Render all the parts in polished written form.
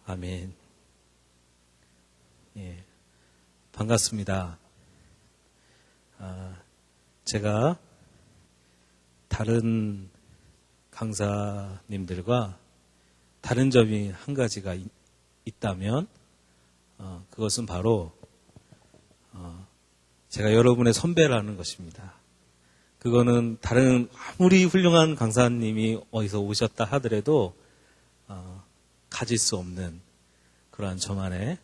아멘. 예, 반갑습니다. 제가 다른 강사님들과 다른 점이 한 가지가 있다면 그것은 바로 제가 여러분의 선배라는 것입니다. 그거는 다른 아무리 훌륭한 강사님이 어디서 오셨다 하더라도 가질 수 없는 그러한 저만의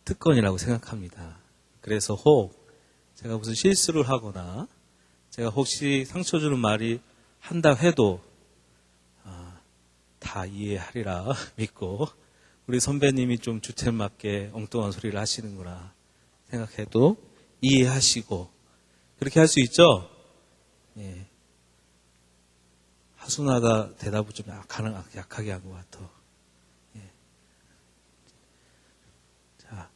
특권이라고 생각합니다. 그래서 혹 제가 무슨 실수를 하거나 제가 혹시 상처 주는 말이 한다 해도 다 이해하리라 믿고 우리 선배님이 좀 주책맞게 엉뚱한 소리를 하시는구나 생각해도 이해하시고 그렇게 할 수 있죠? 예. 하순아가 대답을 좀 약하게 한 것 같아. 예. 자,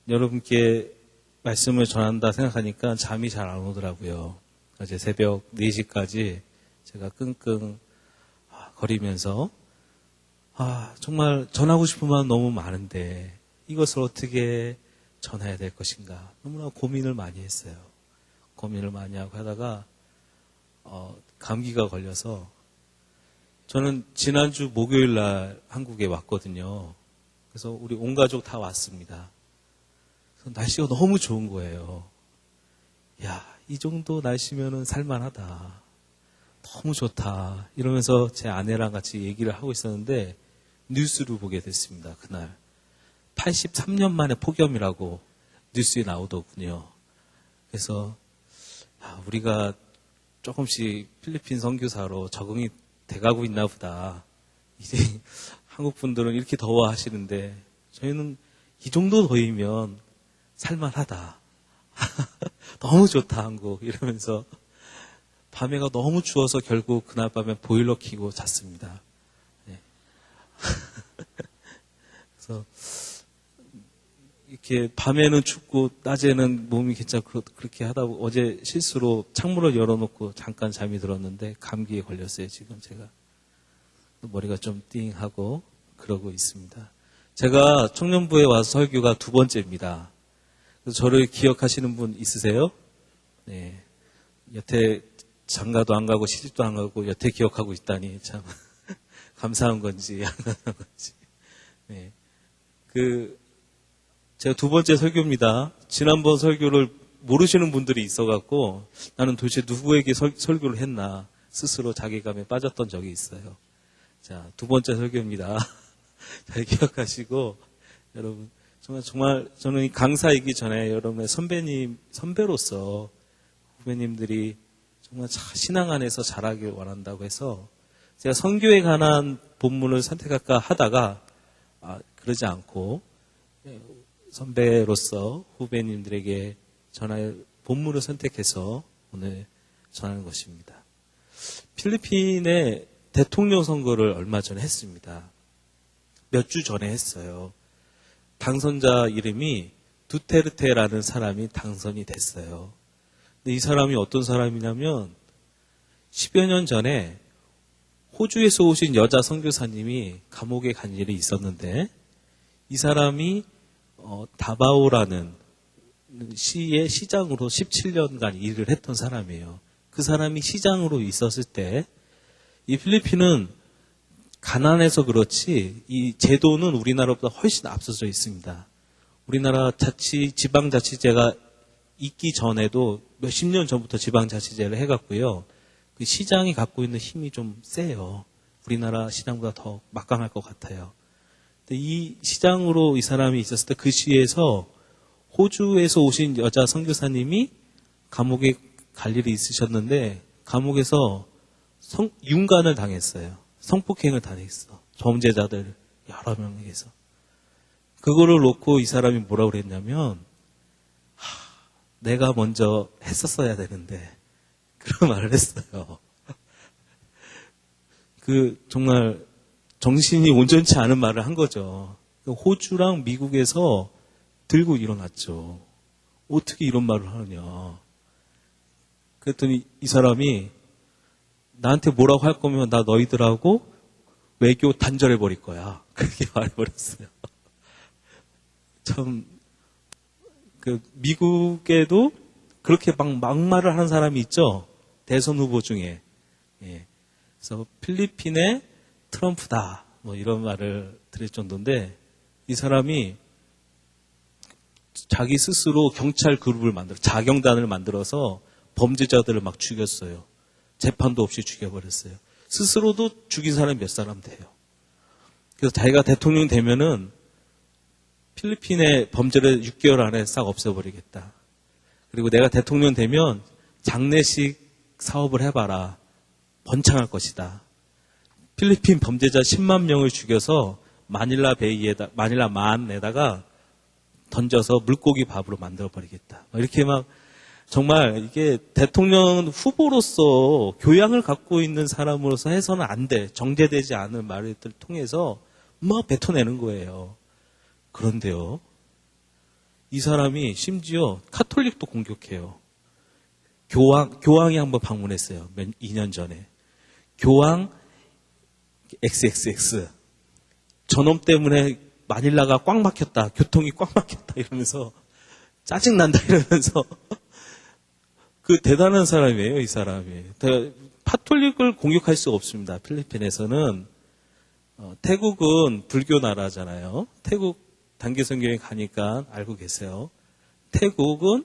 여러분께 말씀을 전한다 생각하니까 잠이 잘 안 오더라고요. 어제 새벽 4시까지 제가 끙끙 거리면서 정말 전하고 싶은 마음 너무 많은데 이것을 어떻게 전해야 될 것인가 너무나 고민을 많이 했어요. 고민을 많이 하고 하다가 감기가 걸려서 저는 지난주 목요일 날 한국에 왔거든요. 그래서 우리 온 가족 다 왔습니다. 그래서 날씨가 너무 좋은 거예요. 야, 이 정도 날씨면은 살만하다. 너무 좋다. 이러면서 제 아내랑 같이 얘기를 하고 있었는데 뉴스를 보게 됐습니다. 그날 83년 만에 폭염이라고 뉴스에 나오더군요. 그래서 우리가 조금씩 필리핀 선교사로 적응이 돼가고 있나 보다. 이제 한국 분들은 이렇게 더워하시는데 저희는 이 정도 더위면 살만하다. 너무 좋다 한국 이러면서 밤에가 너무 추워서 결국 그날 밤에 보일러 켜고 잤습니다. 네. 그래서 이렇게 밤에는 춥고 낮에는 몸이 괜찮고 그렇게 하다 보고 어제 실수로 창문을 열어놓고 잠깐 잠이 들었는데 감기에 걸렸어요. 지금 제가 머리가 좀 띵하고 그러고 있습니다. 제가 청년부에 와서 설교가 2번째입니다. 그래서 저를 기억하시는 분 있으세요? 네. 여태 장가도 안 가고 시집도 안 가고 여태 기억하고 있다니 참 감사한 건지 안 감사한 건지. 네. 제가 2번째 설교입니다. 지난번 설교를 모르시는 분들이 있어갖고 나는 도대체 누구에게 설교를 했나 스스로 자괴감에 빠졌던 적이 있어요. 자, 2번째 설교입니다. 잘 기억하시고 여러분 정말 저는 강사이기 전에 여러분의 선배로서 후배님들이 정말 신앙 안에서 자라길 원한다고 해서 제가 선교에 관한 본문을 선택할까 하다가 그러지 않고 선배로서 후배님들에게 전할 본문을 선택해서 오늘 전하는 것입니다. 필리핀의 대통령 선거를 얼마 전에 했습니다. 몇 주 전에 했어요. 당선자 이름이 두테르테라는 사람이 당선이 됐어요. 근데 이 사람이 어떤 사람이냐면 10여 년 전에 호주에서 오신 여자 선교사님이 감옥에 간 일이 있었는데 이 사람이 다바오라는 시의 시장으로 17년간 일을 했던 사람이에요. 그 사람이 시장으로 있었을 때 이 필리핀은 가난해서 그렇지 이 제도는 우리나라보다 훨씬 앞서져 있습니다. 우리나라 지방자치제가 있기 전에도 몇십 년 전부터 지방자치제를 해갔고요. 그 시장이 갖고 있는 힘이 좀 세요. 우리나라 시장보다 더 막강할 것 같아요. 근데 이 시장으로 이 사람이 있었을 때 그 시에서 호주에서 오신 여자 선교사님이 감옥에 갈 일이 있으셨는데 감옥에서 윤관을 당했어요. 성폭행을 당했어. 범죄자들 여러 명에게서. 그거를 놓고 이 사람이 뭐라고 그랬냐면 내가 먼저 했었어야 되는데 그런 말을 했어요. 정말 정신이 온전치 않은 말을 한 거죠. 호주랑 미국에서 들고 일어났죠. 어떻게 이런 말을 하느냐. 그랬더니 이 사람이 나한테 뭐라고 할 거면 나 너희들하고 외교 단절해버릴 거야. 그렇게 말해버렸어요. 참, 미국에도 그렇게 막말을 하는 사람이 있죠? 대선 후보 중에. 예. 그래서 필리핀의 트럼프다. 뭐 이런 말을 들을 정도인데, 이 사람이 자기 스스로 경찰 그룹을 자경단을 만들어서 범죄자들을 막 죽였어요. 재판도 없이 죽여버렸어요. 스스로도 죽인 사람이 몇 사람 돼요. 그래서 자기가 대통령 되면은 필리핀의 범죄를 6개월 안에 싹 없애버리겠다. 그리고 내가 대통령 되면 장례식 사업을 해봐라. 번창할 것이다. 필리핀 범죄자 10만 명을 죽여서 마닐라만에다가 던져서 물고기 밥으로 만들어버리겠다. 이렇게 막 정말 이게 대통령 후보로서 교양을 갖고 있는 사람으로서 해서는 안 돼. 정제되지 않은 말을 통해서 막 뱉어내는 거예요. 그런데요, 이 사람이 심지어 카톨릭도 공격해요. 교황이 한번 방문했어요. 2년 전에. 교황 XXX. 저놈 때문에 마닐라가 꽉 막혔다. 교통이 꽉 막혔다. 이러면서 짜증난다. 이러면서 그 대단한 사람이에요. 이 사람이. 카톨릭을 공격할 수 없습니다. 필리핀에서는. 태국은 불교 나라잖아요. 태국 단기선교에 가니까 알고 계세요. 태국은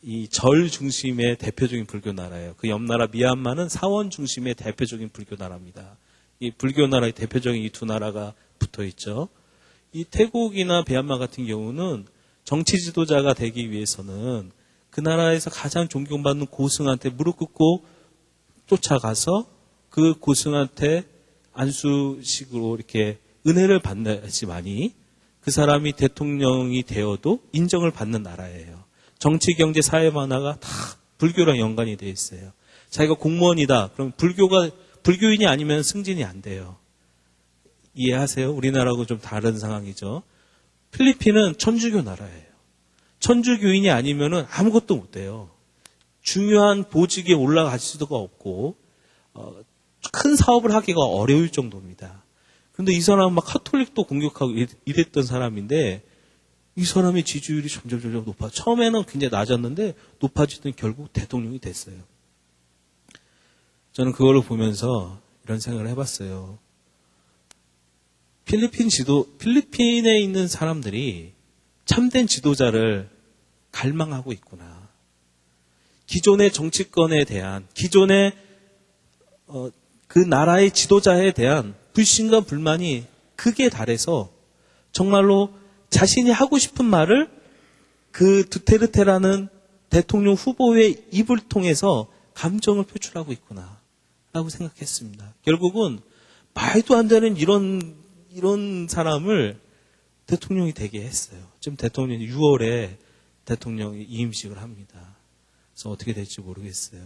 이 절 중심의 대표적인 불교 나라예요. 그 옆 나라 미얀마는 사원 중심의 대표적인 불교 나라입니다. 이 불교 나라의 대표적인 이 두 나라가 붙어 있죠. 이 태국이나 미얀마 같은 경우는 정치 지도자가 되기 위해서는 그 나라에서 가장 존경받는 고승한테 무릎 꿇고 쫓아가서 그 고승한테 안수식으로 이렇게 은혜를 받아야지만이 그 사람이 대통령이 되어도 인정을 받는 나라예요. 정치, 경제, 사회 문화가 다 불교랑 연관이 되어 있어요. 자기가 공무원이다. 그럼 불교인이 아니면 승진이 안 돼요. 이해하세요? 우리나라하고 좀 다른 상황이죠. 필리핀은 천주교 나라예요. 천주교인이 아니면은 아무것도 못 돼요. 중요한 보직에 올라갈 수가 없고, 큰 사업을 하기가 어려울 정도입니다. 그런데 이 사람은 막 카톨릭도 공격하고 이랬던 사람인데, 이 사람의 지지율이 점점 높아. 처음에는 굉장히 낮았는데, 높아지더니 결국 대통령이 됐어요. 저는 그걸 보면서 이런 생각을 해봤어요. 필리핀에 있는 사람들이 참된 지도자를 갈망하고 있구나. 기존의 정치권에 대한, 기존의 그 나라의 지도자에 대한 불신과 불만이 극에 달해서 정말로 자신이 하고 싶은 말을 그 두테르테라는 대통령 후보의 입을 통해서 감정을 표출하고 있구나 라고 생각했습니다. 결국은 말도 안 되는 이런 사람을 대통령이 되게 했어요. 지금 대통령이 6월에 대통령이 이임식을 합니다. 그래서 어떻게 될지 모르겠어요.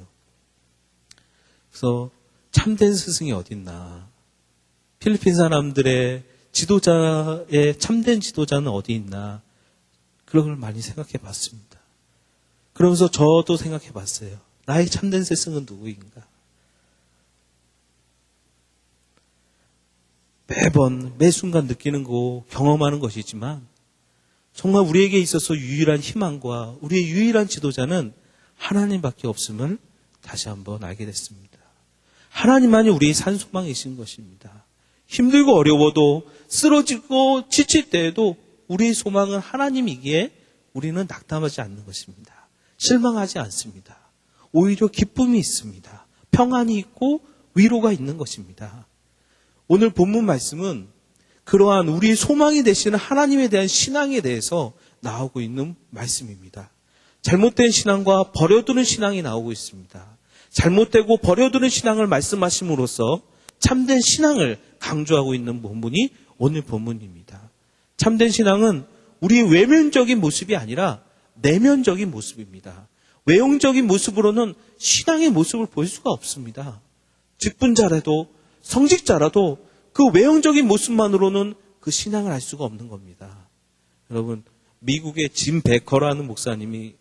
그래서 참된 스승이 어딨나. 필리핀 사람들의 참된 지도자는 어디 있나. 그런 걸 많이 생각해 봤습니다. 그러면서 저도 생각해 봤어요. 나의 참된 스승은 누구인가. 매번, 매 순간 느끼는 거, 경험하는 것이지만 정말 우리에게 있어서 유일한 희망과 우리의 유일한 지도자는 하나님밖에 없음을 다시 한번 알게 됐습니다. 하나님만이 우리의 산소망이신 것입니다. 힘들고 어려워도 쓰러지고 지칠 때에도 우리의 소망은 하나님이기에 우리는 낙담하지 않는 것입니다. 실망하지 않습니다. 오히려 기쁨이 있습니다. 평안이 있고 위로가 있는 것입니다. 오늘 본문 말씀은 그러한 우리의 소망이 되시는 하나님에 대한 신앙에 대해서 나오고 있는 말씀입니다. 잘못된 신앙과 버려두는 신앙이 나오고 있습니다. 잘못되고 버려두는 신앙을 말씀하심으로써 참된 신앙을 강조하고 있는 본문이 오늘 본문입니다. 참된 신앙은 우리의 외면적인 모습이 아니라 내면적인 모습입니다. 외형적인 모습으로는 신앙의 모습을 볼 수가 없습니다. 직분자라도 성직자라도 그 외형적인 모습만으로는 그 신앙을 알 수가 없는 겁니다. 여러분, 미국의 짐 베커라는 목사님이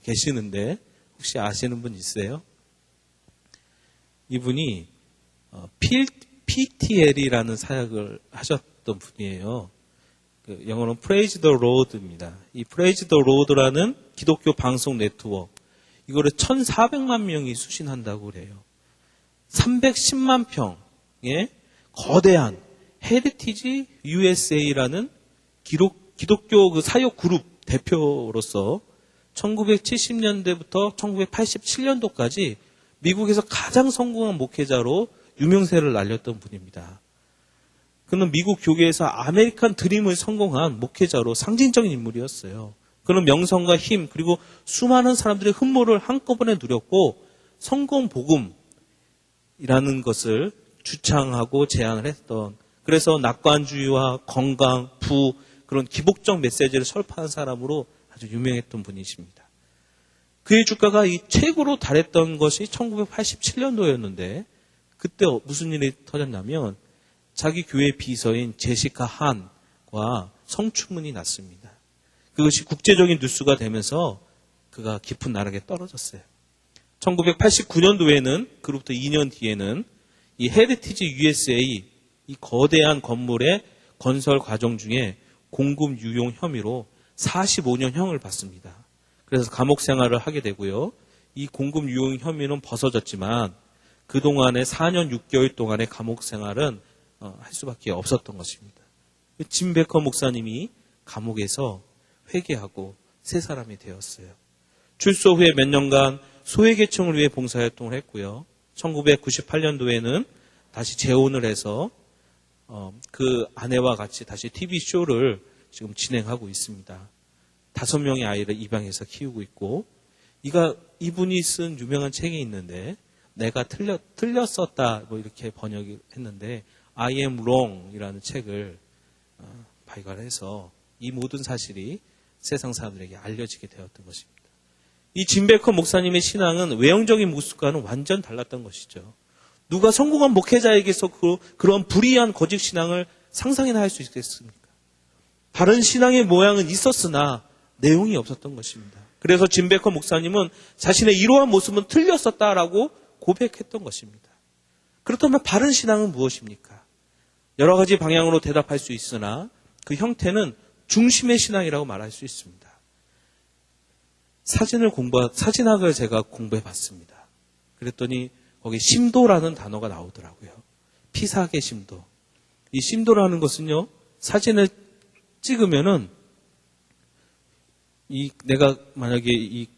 계시는데 혹시 아시는 분 있어요? 이분이 PTL이라는 사역을 하셨던 분이에요. 영어로는 Praise the Lord입니다. 이 Praise the Lord라는 기독교 방송 네트워크, 이거를 1,400만 명이 수신한다고 그래요. 310만 평의 거대한 헤리티지 USA라는 기독교 그 사역 그룹 대표로서 1970년대부터 1987년도까지 미국에서 가장 성공한 목회자로 유명세를 날렸던 분입니다. 그는 미국 교계에서 아메리칸 드림을 성공한 목회자로 상징적인 인물이었어요. 그는 명성과 힘 그리고 수많은 사람들의 흠모를 한꺼번에 누렸고 성공 복음이라는 것을 주창하고 제안을 했던, 그래서 낙관주의와 건강, 부 그런 기복적 메시지를 설파한 사람으로 아주 유명했던 분이십니다. 그의 주가가 이 최고로 달했던 것이 1987년도였는데 그때 무슨 일이 터졌냐면 자기 교회 비서인 제시카 한과 성추문이 났습니다. 그것이 국제적인 뉴스가 되면서 그가 깊은 나락에 떨어졌어요. 1989년도에는 그로부터 2년 뒤에는 이 헤리티지 USA 이 거대한 건물의 건설 과정 중에 공금 유용 혐의로 45년형을 받습니다. 그래서 감옥 생활을 하게 되고요. 이 공금 유용 혐의는 벗어졌지만 그동안의 4년 6개월 동안의 감옥 생활은 할 수밖에 없었던 것입니다. 짐 베커 목사님이 감옥에서 회개하고 새 사람이 되었어요. 출소 후에 몇 년간 소외계층을 위해 봉사활동을 했고요. 1998년도에는 다시 재혼을 해서 그 아내와 같이 다시 TV쇼를 지금 진행하고 있습니다. 5명의 아이를 입양해서 키우고 있고, 이분이 쓴 유명한 책이 있는데, 내가 틀렸었다, 이렇게 번역을 했는데, I am wrong 이라는 책을 발간해서 이 모든 사실이 세상 사람들에게 알려지게 되었던 것입니다. 이 짐 베커 목사님의 신앙은 외형적인 모습과는 완전 달랐던 것이죠. 누가 성공한 목회자에게서 그런 불이한 거짓 신앙을 상상이나 할 수 있겠습니까? 바른 신앙의 모양은 있었으나 내용이 없었던 것입니다. 그래서 짐 베커 목사님은 자신의 이러한 모습은 틀렸었다라고 고백했던 것입니다. 그렇다면 바른 신앙은 무엇입니까? 여러 가지 방향으로 대답할 수 있으나 그 형태는 중심의 신앙이라고 말할 수 있습니다. 사진학을 제가 공부해 봤습니다. 그랬더니 거기 심도라는 단어가 나오더라고요. 피사계 심도. 이 심도라는 것은요, 사진을 찍으면은 내가 만약에 이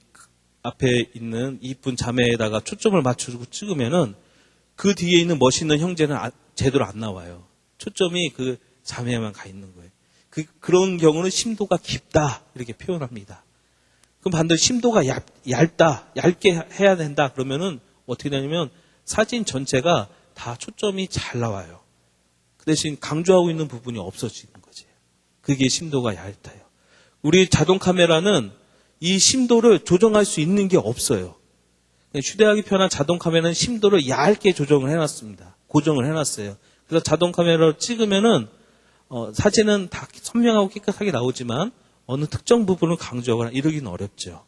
앞에 있는 이쁜 자매에다가 초점을 맞추고 찍으면은 그 뒤에 있는 멋있는 형제는 제대로 안 나와요. 초점이 그 자매에만 가 있는 거예요. 그런 경우는 심도가 깊다 이렇게 표현합니다. 그럼 반드시 심도가 얇게 해야 된다 그러면은 어떻게 되냐면 사진 전체가 다 초점이 잘 나와요. 그 대신 강조하고 있는 부분이 없어지는 거죠. 그게 심도가 얇다요. 우리 자동 카메라는 이 심도를 조정할 수 있는 게 없어요. 휴대하기 편한 자동 카메라는 심도를 얇게 조정을 해놨습니다. 고정을 해놨어요. 그래서 자동 카메라로 찍으면은 사진은 다 선명하고 깨끗하게 나오지만 어느 특정 부분을 강조하거나 이러기는 어렵죠.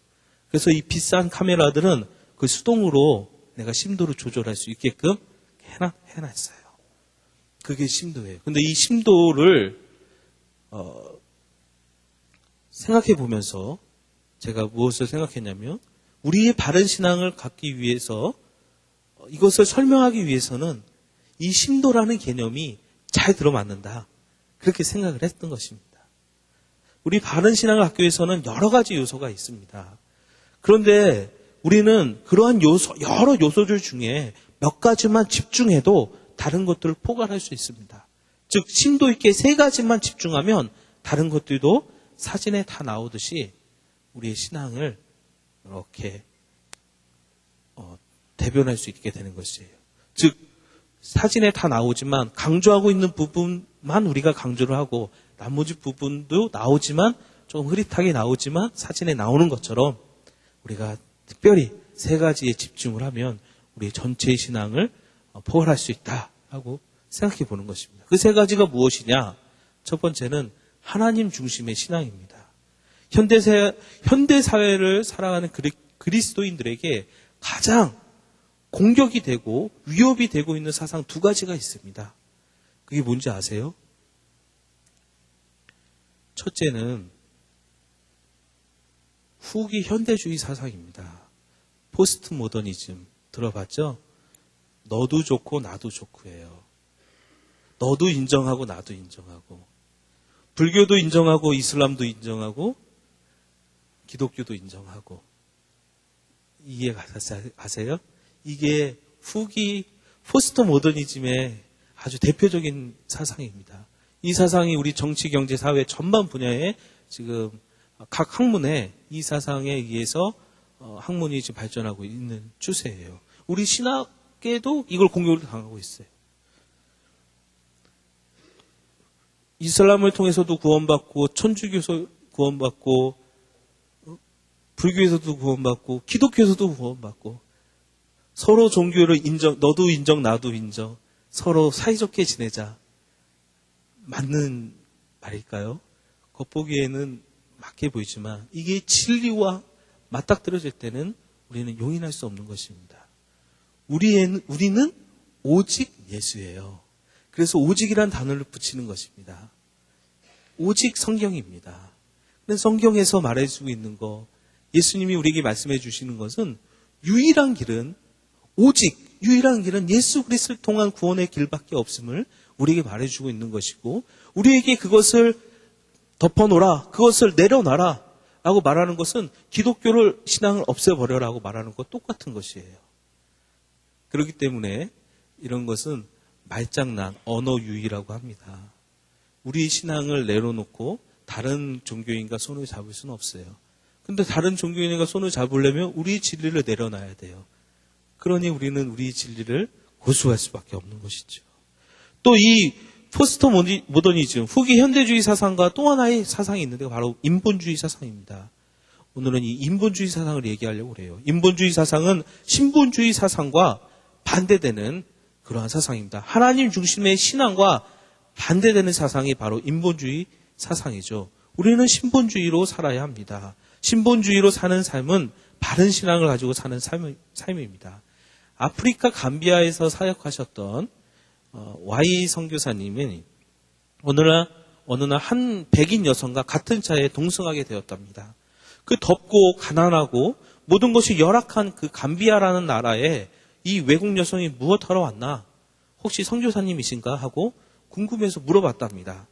그래서 이 비싼 카메라들은 그 수동으로 내가 심도를 조절할 수 있게끔 해놨어요. 그게 심도예요. 근데 이 심도를 생각해 보면서 제가 무엇을 생각했냐면 우리의 바른 신앙을 갖기 위해서 이것을 설명하기 위해서는 이 심도라는 개념이 잘 들어맞는다. 그렇게 생각을 했던 것입니다. 우리 바른 신앙을 갖기 위해서는 여러 가지 요소가 있습니다. 그런데 우리는 그러한 여러 요소들 중에 몇 가지만 집중해도 다른 것들을 포괄할 수 있습니다. 즉, 심도 있게 3가지만 집중하면 다른 것들도 사진에 다 나오듯이 우리의 신앙을 이렇게 대변할 수 있게 되는 것이에요. 즉, 사진에 다 나오지만 강조하고 있는 부분만 우리가 강조를 하고 나머지 부분도 나오지만 조금 흐릿하게 나오지만 사진에 나오는 것처럼 우리가 특별히 3가지에 집중을 하면 우리의 전체의 신앙을 포괄할 수 있다라고 생각해 보는 것입니다. 그 3가지가 무엇이냐? 첫 번째는 하나님 중심의 신앙입니다. 현대 사회를 살아가는 그리스도인들에게 가장 공격이 되고 위협이 되고 있는 사상 두 가지가 있습니다. 그게 뭔지 아세요? 첫째는 후기 현대주의 사상입니다. 포스트 모더니즘 들어봤죠? 너도 좋고 나도 좋고예요. 너도 인정하고 나도 인정하고, 불교도 인정하고 이슬람도 인정하고 기독교도 인정하고. 이해 가세요? 이게 후기 포스트 모더니즘의 아주 대표적인 사상입니다. 이 사상이 우리 정치, 경제, 사회 전반 분야에 지금 각 학문에 이 사상에 의해서 학문이 지금 발전하고 있는 추세예요. 우리 신학계도 이걸 공격을 당하고 있어요. 이슬람을 통해서도 구원받고, 천주교에서 구원받고, 불교에서도 구원받고, 기독교에서도 구원받고, 서로 종교를 인정, 너도 인정, 나도 인정, 서로 사이좋게 지내자. 맞는 말일까요? 겉보기에는 맞게 보이지만 이게 진리와 맞닥뜨려질 때는 우리는 용인할 수 없는 것입니다. 우리는 오직 예수예요. 그래서 오직이란 단어를 붙이는 것입니다. 오직 성경입니다. 근데 성경에서 말해주고 있는 거, 예수님이 우리에게 말씀해 주시는 것은 유일한 길은, 오직 유일한 길은 예수 그리스도를 통한 구원의 길밖에 없음을 우리에게 말해주고 있는 것이고, 우리에게 그것을 덮어놓으라, 그것을 내려놔라 라고 말하는 것은 기독교를, 신앙을 없애버려라고 말하는 것 똑같은 것이에요. 그렇기 때문에 이런 것은 말장난, 언어유희라고 합니다. 우리 신앙을 내려놓고 다른 종교인과 손을 잡을 수는 없어요. 근데 다른 종교인과 손을 잡으려면 우리 진리를 내려놔야 돼요. 그러니 우리는 우리 진리를 고수할 수밖에 없는 것이죠. 또 이 포스트 모더니즘, 후기 현대주의 사상과 또 하나의 사상이 있는데 바로 인본주의 사상입니다. 오늘은 이 인본주의 사상을 얘기하려고 해요. 인본주의 사상은 신본주의 사상과 반대되는 그러한 사상입니다. 하나님 중심의 신앙과 반대되는 사상이 바로 인본주의 사상이죠. 우리는 신본주의로 살아야 합니다. 신본주의로 사는 삶은 바른 신앙을 가지고 사는 삶입니다. 아프리카 감비아에서 사역하셨던 Y 선교사님은 어느 날 한 백인 여성과 같은 차에 동승하게 되었답니다. 그 덥고 가난하고 모든 것이 열악한 그 감비아라는 나라에 이 외국 여성이 무엇하러 왔나? 혹시 선교사님이신가? 하고 궁금해서 물어봤답니다.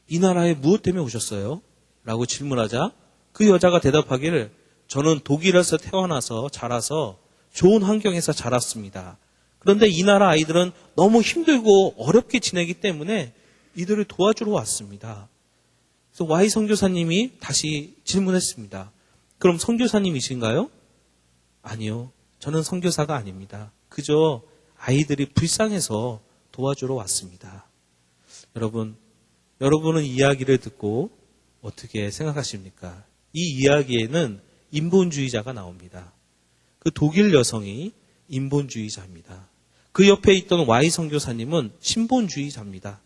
이 나라에 무엇 때문에 오셨어요? 라고 질문하자 그 여자가 대답하기를, 저는 독일에서 태어나서 자라서 좋은 환경에서 자랐습니다. 그런데 이 나라 아이들은 너무 힘들고 어렵게 지내기 때문에 이들을 도와주러 왔습니다. 그래서 Y 선교사님이 다시 질문했습니다. 그럼 선교사님이신가요? 아니요. 저는 선교사가 아닙니다. 그저 아이들이 불쌍해서 도와주러 왔습니다. 여러분은 이야기를 듣고 어떻게 생각하십니까? 이 이야기에는 인본주의자가 나옵니다. 그 독일 여성이 인본주의자입니다. 그 옆에 있던 Y 선교사님은 신본주의자입니다.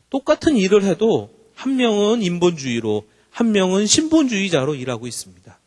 똑같은 일을 해도 한 명은 인본주의로, 한 명은 신본주의자로 일하고 있습니다.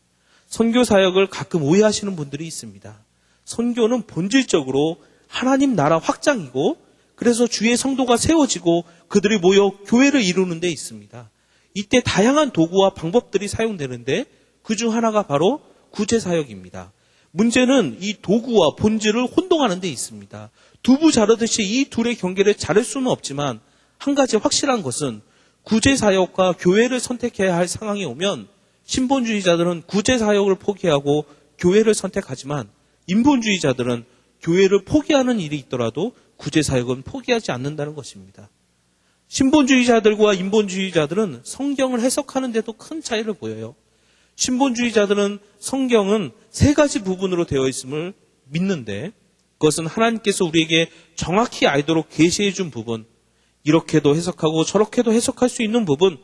선교 사역을 가끔 오해하시는 분들이 있습니다. 선교는 본질적으로 하나님 나라 확장이고, 그래서 주의 성도가 세워지고 그들이 모여 교회를 이루는 데 있습니다. 이때 다양한 도구와 방법들이 사용되는데 그중 하나가 바로 구제사역입니다. 문제는 이 도구와 본질을 혼동하는 데 있습니다. 두부 자르듯이 이 둘의 경계를 자를 수는 없지만 한 가지 확실한 것은 구제사역과 교회를 선택해야 할 상황이 오면 신본주의자들은 구제사역을 포기하고 교회를 선택하지만 인본주의자들은 교회를 포기하는 일이 있더라도 구제사역은 포기하지 않는다는 것입니다. 신본주의자들과 인본주의자들은 성경을 해석하는 데도 큰 차이를 보여요. 신본주의자들은 성경은 세 가지 부분으로 되어 있음을 믿는데 그것은 하나님께서 우리에게 정확히 알도록 계시해 준 부분, 이렇게도 해석하고 저렇게도 해석할 수 있는 부분,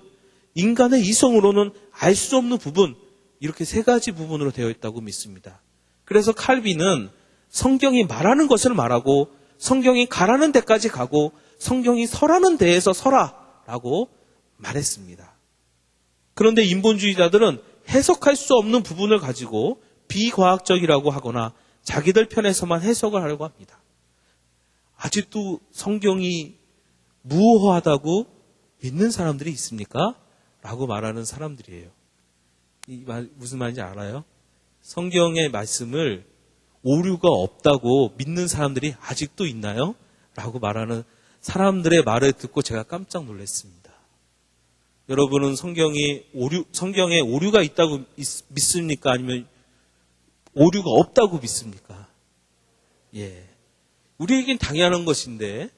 인간의 이성으로는 알 수 없는 부분, 이렇게 세 가지 부분으로 되어 있다고 믿습니다. 그래서 칼빈은 성경이 말하는 것을 말하고 성경이 가라는 데까지 가고 성경이 서라는 데에서 서라라고 말했습니다. 그런데 인본주의자들은 해석할 수 없는 부분을 가지고 비과학적이라고 하거나 자기들 편에서만 해석을 하려고 합니다. 아직도 성경이 무호하다고 믿는 사람들이 있습니까? 라고 말하는 사람들이에요. 이 말 무슨 말인지 알아요? 성경의 말씀을 오류가 없다고 믿는 사람들이 아직도 있나요? 라고 말하는 사람들의 말을 듣고 제가 깜짝 놀랐습니다. 여러분은 성경에 오류가 있다고 믿습니까? 아니면 오류가 없다고 믿습니까? 예. 우리에겐 당연한 것인데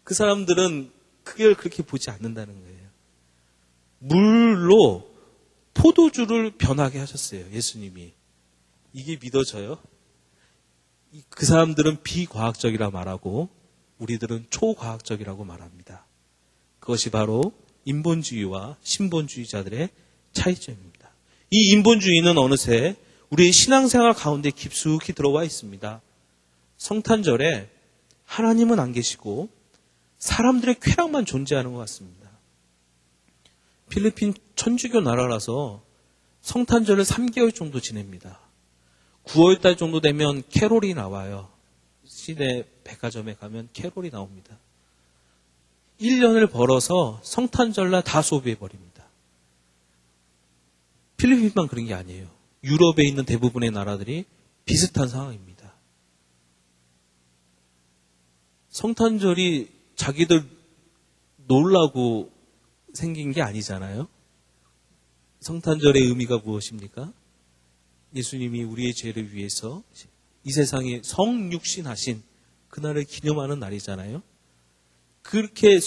그 사람들은 그걸 그렇게 보지 않는다는 거예요. 물로 포도주를 변하게 하셨어요. 예수님이. 이게 믿어져요? 그 사람들은 비과학적이라 말하고 우리들은 초과학적이라고 말합니다. 그것이 바로 인본주의와 신본주의자들의 차이점입니다. 이 인본주의는 어느새 우리의 신앙생활 가운데 깊숙이 들어와 있습니다. 성탄절에 하나님은 안 계시고 사람들의 쾌락만 존재하는 것 같습니다. 필리핀 천주교 나라라서 성탄절을 3개월 정도 지냅니다. 9월달 정도 되면 캐롤이 나와요. 시내 백화점에 가면 캐롤이 나옵니다. 1년을 벌어서 성탄절날 다 소비해버립니다. 필리핀만 그런 게 아니에요. 유럽에 있는 대부분의 나라들이 비슷한 상황입니다. 성탄절이 자기들 놀라고 생긴 게 아니잖아요. 성탄절의 의미가 무엇입니까? 예수님이 우리의 죄를 위해서 이 세상에 성육신하신 그날을 기념하는 날이잖아요. 그렇게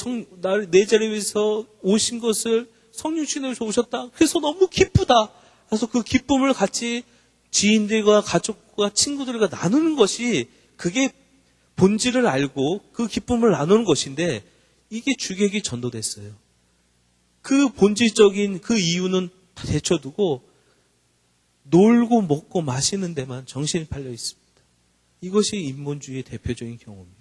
내 죄를 위해서 오신 것을 성육신을 위해서 오셨다. 그래서 너무 기쁘다. 그래서 그 기쁨을 같이 지인들과 가족과 친구들과 나누는 것이 그게 본질을 알고 그 기쁨을 나누는 것인데 이게 주객이 전도됐어요. 그 본질적인 그 이유는 다 제쳐두고 놀고 먹고 마시는 데만 정신이 팔려 있습니다. 이것이 인본주의의 대표적인 경우입니다.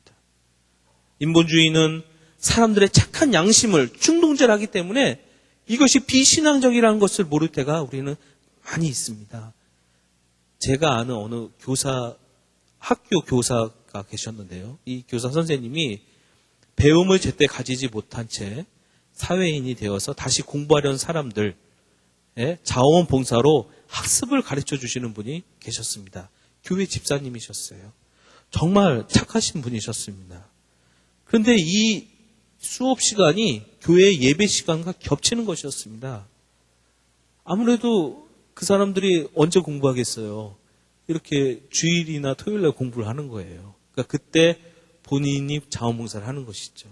인본주의는 사람들의 착한 양심을 충동질하기 때문에 이것이 비신앙적이라는 것을 모를 때가 우리는 많이 있습니다. 제가 아는 어느 학교 교사가 계셨는데요. 이 교사 선생님이 배움을 제때 가지지 못한 채 사회인이 되어서 다시 공부하려는 사람들의 자원봉사로 학습을 가르쳐 주시는 분이 계셨습니다. 교회 집사님이셨어요. 정말 착하신 분이셨습니다. 그런데 이 수업 시간이 교회 예배 시간과 겹치는 것이었습니다. 아무래도 그 사람들이 언제 공부하겠어요? 이렇게 주일이나 토요일날 공부를 하는 거예요. 그러니까 그때 본인이 자원봉사를 하는 것이죠.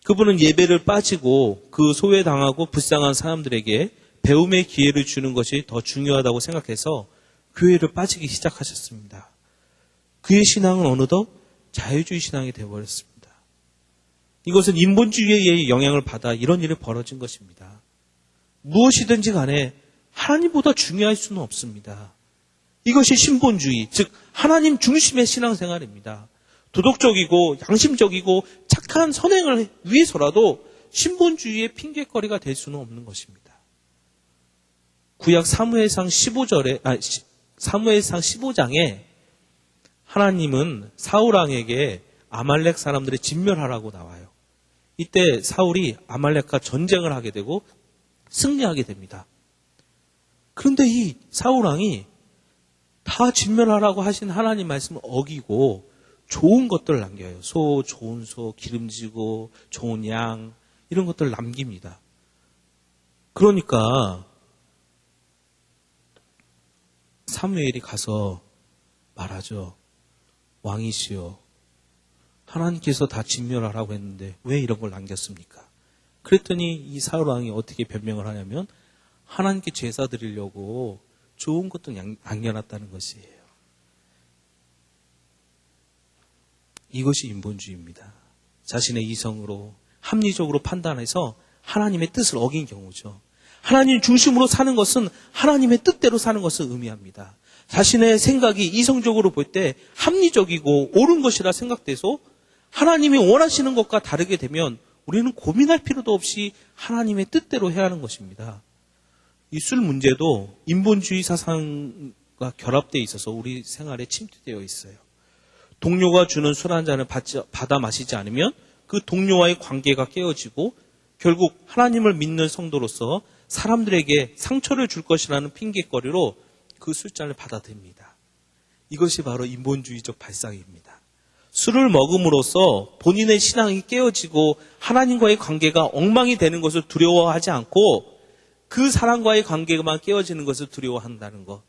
그분은 예배를 빠지고 그 소외당하고 불쌍한 사람들에게 배움의 기회를 주는 것이 더 중요하다고 생각해서 교회를 빠지기 시작하셨습니다. 그의 신앙은 어느덧 자유주의 신앙이 되어버렸습니다. 이것은 인본주의의 영향을 받아 이런 일이 벌어진 것입니다. 무엇이든지 간에 하나님보다 중요할 수는 없습니다. 이것이 신본주의, 즉 하나님 중심의 신앙생활입니다. 도덕적이고 양심적이고 착한 선행을 위해서라도 신본주의의 핑계거리가 될 수는 없는 것입니다. 구약 사무엘상 15장에 하나님은 사울왕에게 아말렉 사람들을 진멸하라고 나와요. 이때 사울이 아말렉과 전쟁을 하게 되고 승리하게 됩니다. 그런데 이 사울왕이 다 진멸하라고 하신 하나님 말씀을 어기고 좋은 것들을 남겨요. 좋은 소, 기름지고 좋은 양 이런 것들을 남깁니다. 그러니까 사무엘이 가서 말하죠. 왕이시여, 하나님께서 다 진멸하라고 했는데 왜 이런 걸 남겼습니까? 그랬더니 이 사울 왕이 어떻게 변명을 하냐면 하나님께 제사 드리려고 좋은 것도 남겨놨다는 것이에요. 이것이 인본주의입니다. 자신의 이성으로 합리적으로 판단해서 하나님의 뜻을 어긴 경우죠. 하나님 중심으로 사는 것은 하나님의 뜻대로 사는 것을 의미합니다. 자신의 생각이 이성적으로 볼 때 합리적이고 옳은 것이라 생각돼서 하나님이 원하시는 것과 다르게 되면 우리는 고민할 필요도 없이 하나님의 뜻대로 해야 하는 것입니다. 이 술 문제도 인본주의 사상의 하나님과 결합되어 있어서 우리 생활에 침투되어 있어요. 동료가 주는 술 한 잔을 받아 마시지 않으면 그 동료와의 관계가 깨어지고 결국 하나님을 믿는 성도로서 사람들에게 상처를 줄 것이라는 핑계거리로 그 술잔을 받아듭니다. 이것이 바로 인본주의적 발상입니다. 술을 먹음으로써 본인의 신앙이 깨어지고 하나님과의 관계가 엉망이 되는 것을 두려워하지 않고 그 사람과의 관계만 깨어지는 것을 두려워한다는 것.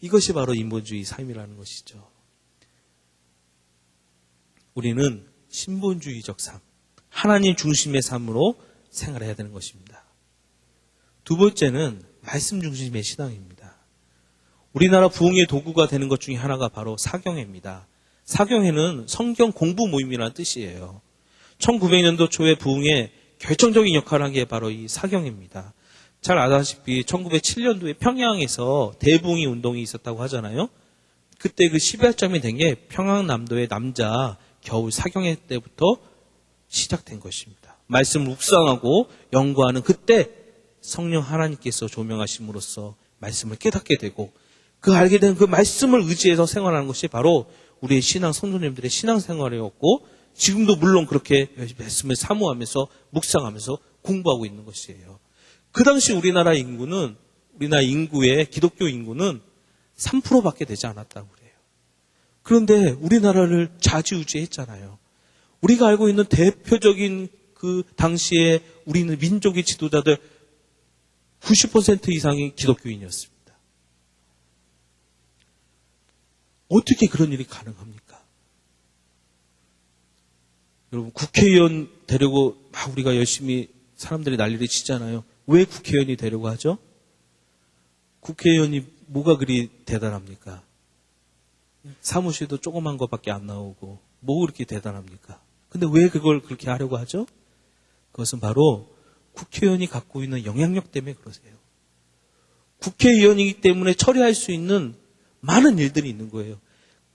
이것이 바로 인본주의 삶이라는 것이죠. 우리는 신본주의적 삶, 하나님 중심의 삶으로 생활해야 되는 것입니다. 두 번째는 말씀 중심의 신앙입니다. 우리나라 부흥의 도구가 되는 것 중에 하나가 바로 사경회입니다. 사경회는 성경 공부 모임이라는 뜻이에요. 1900년도 초에 부흥에 결정적인 역할을 한 게 바로 이 사경회입니다. 잘 아다시피 1907년도에 평양에서 대부흥이 운동이 있었다고 하잖아요. 그때 그 시발점이 된 게 평양남도의 남자 겨울 사경회 때부터 시작된 것입니다. 말씀을 묵상하고 연구하는 그때 성령 하나님께서 조명하심으로써 말씀을 깨닫게 되고 그 알게 된 그 말씀을 의지해서 생활하는 것이 바로 우리의 신앙 성도님들의 신앙생활이었고 지금도 물론 그렇게 말씀을 사모하면서 묵상하면서 공부하고 있는 것이에요. 그 당시 우리나라 인구의 기독교 인구는 3%밖에 되지 않았다고 그래요. 그런데 우리나라를 좌지우지했잖아요. 우리가 알고 있는 대표적인 그 당시에 우리는 민족의 지도자들 90% 이상이 기독교인이었습니다. 어떻게 그런 일이 가능합니까? 여러분, 국회의원 되려고 막 우리가 열심히 사람들이 난리를 치잖아요. 왜 국회의원이 되려고 하죠? 국회의원이 뭐가 그리 대단합니까? 사무실도 조그만 것밖에 안 나오고 뭐 그렇게 대단합니까? 근데 왜 그걸 그렇게 하려고 하죠? 그것은 바로 국회의원이 갖고 있는 영향력 때문에 그러세요. 국회의원이기 때문에 처리할 수 있는 많은 일들이 있는 거예요.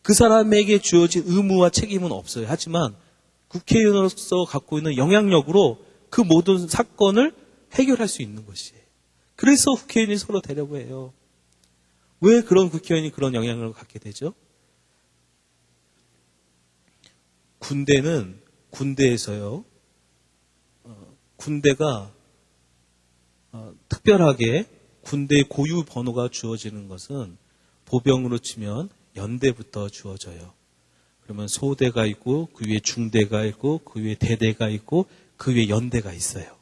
그 사람에게 주어진 의무와 책임은 없어요. 하지만 국회의원으로서 갖고 있는 영향력으로 그 모든 사건을 해결할 수 있는 것이에요. 그래서 국회의원이 서로 되려고 해요. 왜 그런 국회의원이 그런 영향력을 갖게 되죠? 군대에서요. 군대가 특별하게 군대의 고유 번호가 주어지는 것은 보병으로 치면 연대부터 주어져요. 그러면 소대가 있고 그 위에 중대가 있고 그 위에 대대가 있고 그 위에 연대가 있어요.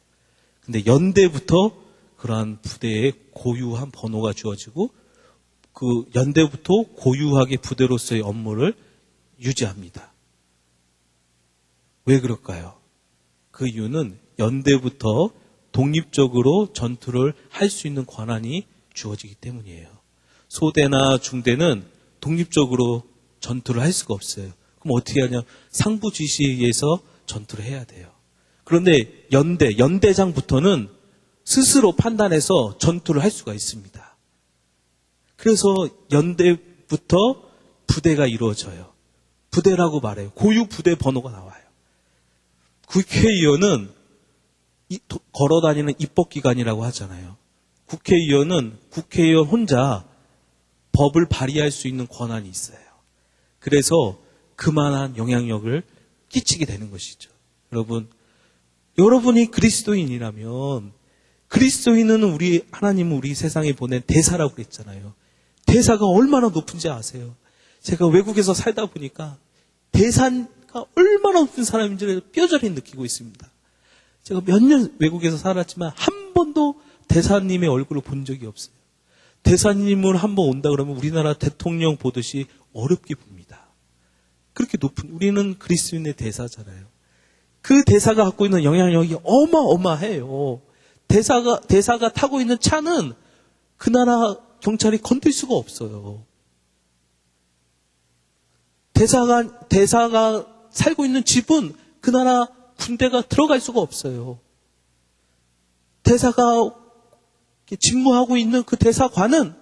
근데 연대부터 그러한 부대에 고유한 번호가 주어지고 그 연대부터 고유하게 부대로서의 업무를 유지합니다. 왜 그럴까요? 그 이유는 연대부터 독립적으로 전투를 할 수 있는 권한이 주어지기 때문이에요. 소대나 중대는 독립적으로 전투를 할 수가 없어요. 그럼 어떻게 하냐? 상부 지시에 의해서 전투를 해야 돼요. 그런데 연대장부터는 스스로 판단해서 전투를 할 수가 있습니다. 그래서 연대부터 부대가 이루어져요. 부대라고 말해요. 고유 부대 번호가 나와요. 국회의원은 걸어다니는 입법기관이라고 하잖아요. 국회의원은 국회의원 혼자 법을 발의할 수 있는 권한이 있어요. 그래서 그만한 영향력을 끼치게 되는 것이죠. 여러분이 그리스도인이라면 그리스도인은 하나님은 우리 세상에 보낸 대사라고 그랬잖아요. 대사가 얼마나 높은지 아세요? 제가 외국에서 살다 보니까 대사가 얼마나 높은 사람인지를 뼈저리 느끼고 있습니다. 제가 몇 년 외국에서 살았지만 한 번도 대사님의 얼굴을 본 적이 없어요. 대사님을 한번 온다 그러면 우리나라 대통령 보듯이 어렵게 봅니다. 그렇게 우리는 그리스도인의 대사잖아요. 그 대사가 갖고 있는 영향력이 어마어마해요. 대사가 타고 있는 차는 그 나라 경찰이 건들 수가 없어요. 대사가 살고 있는 집은 그 나라 군대가 들어갈 수가 없어요. 대사가 직무하고 있는 그 대사관은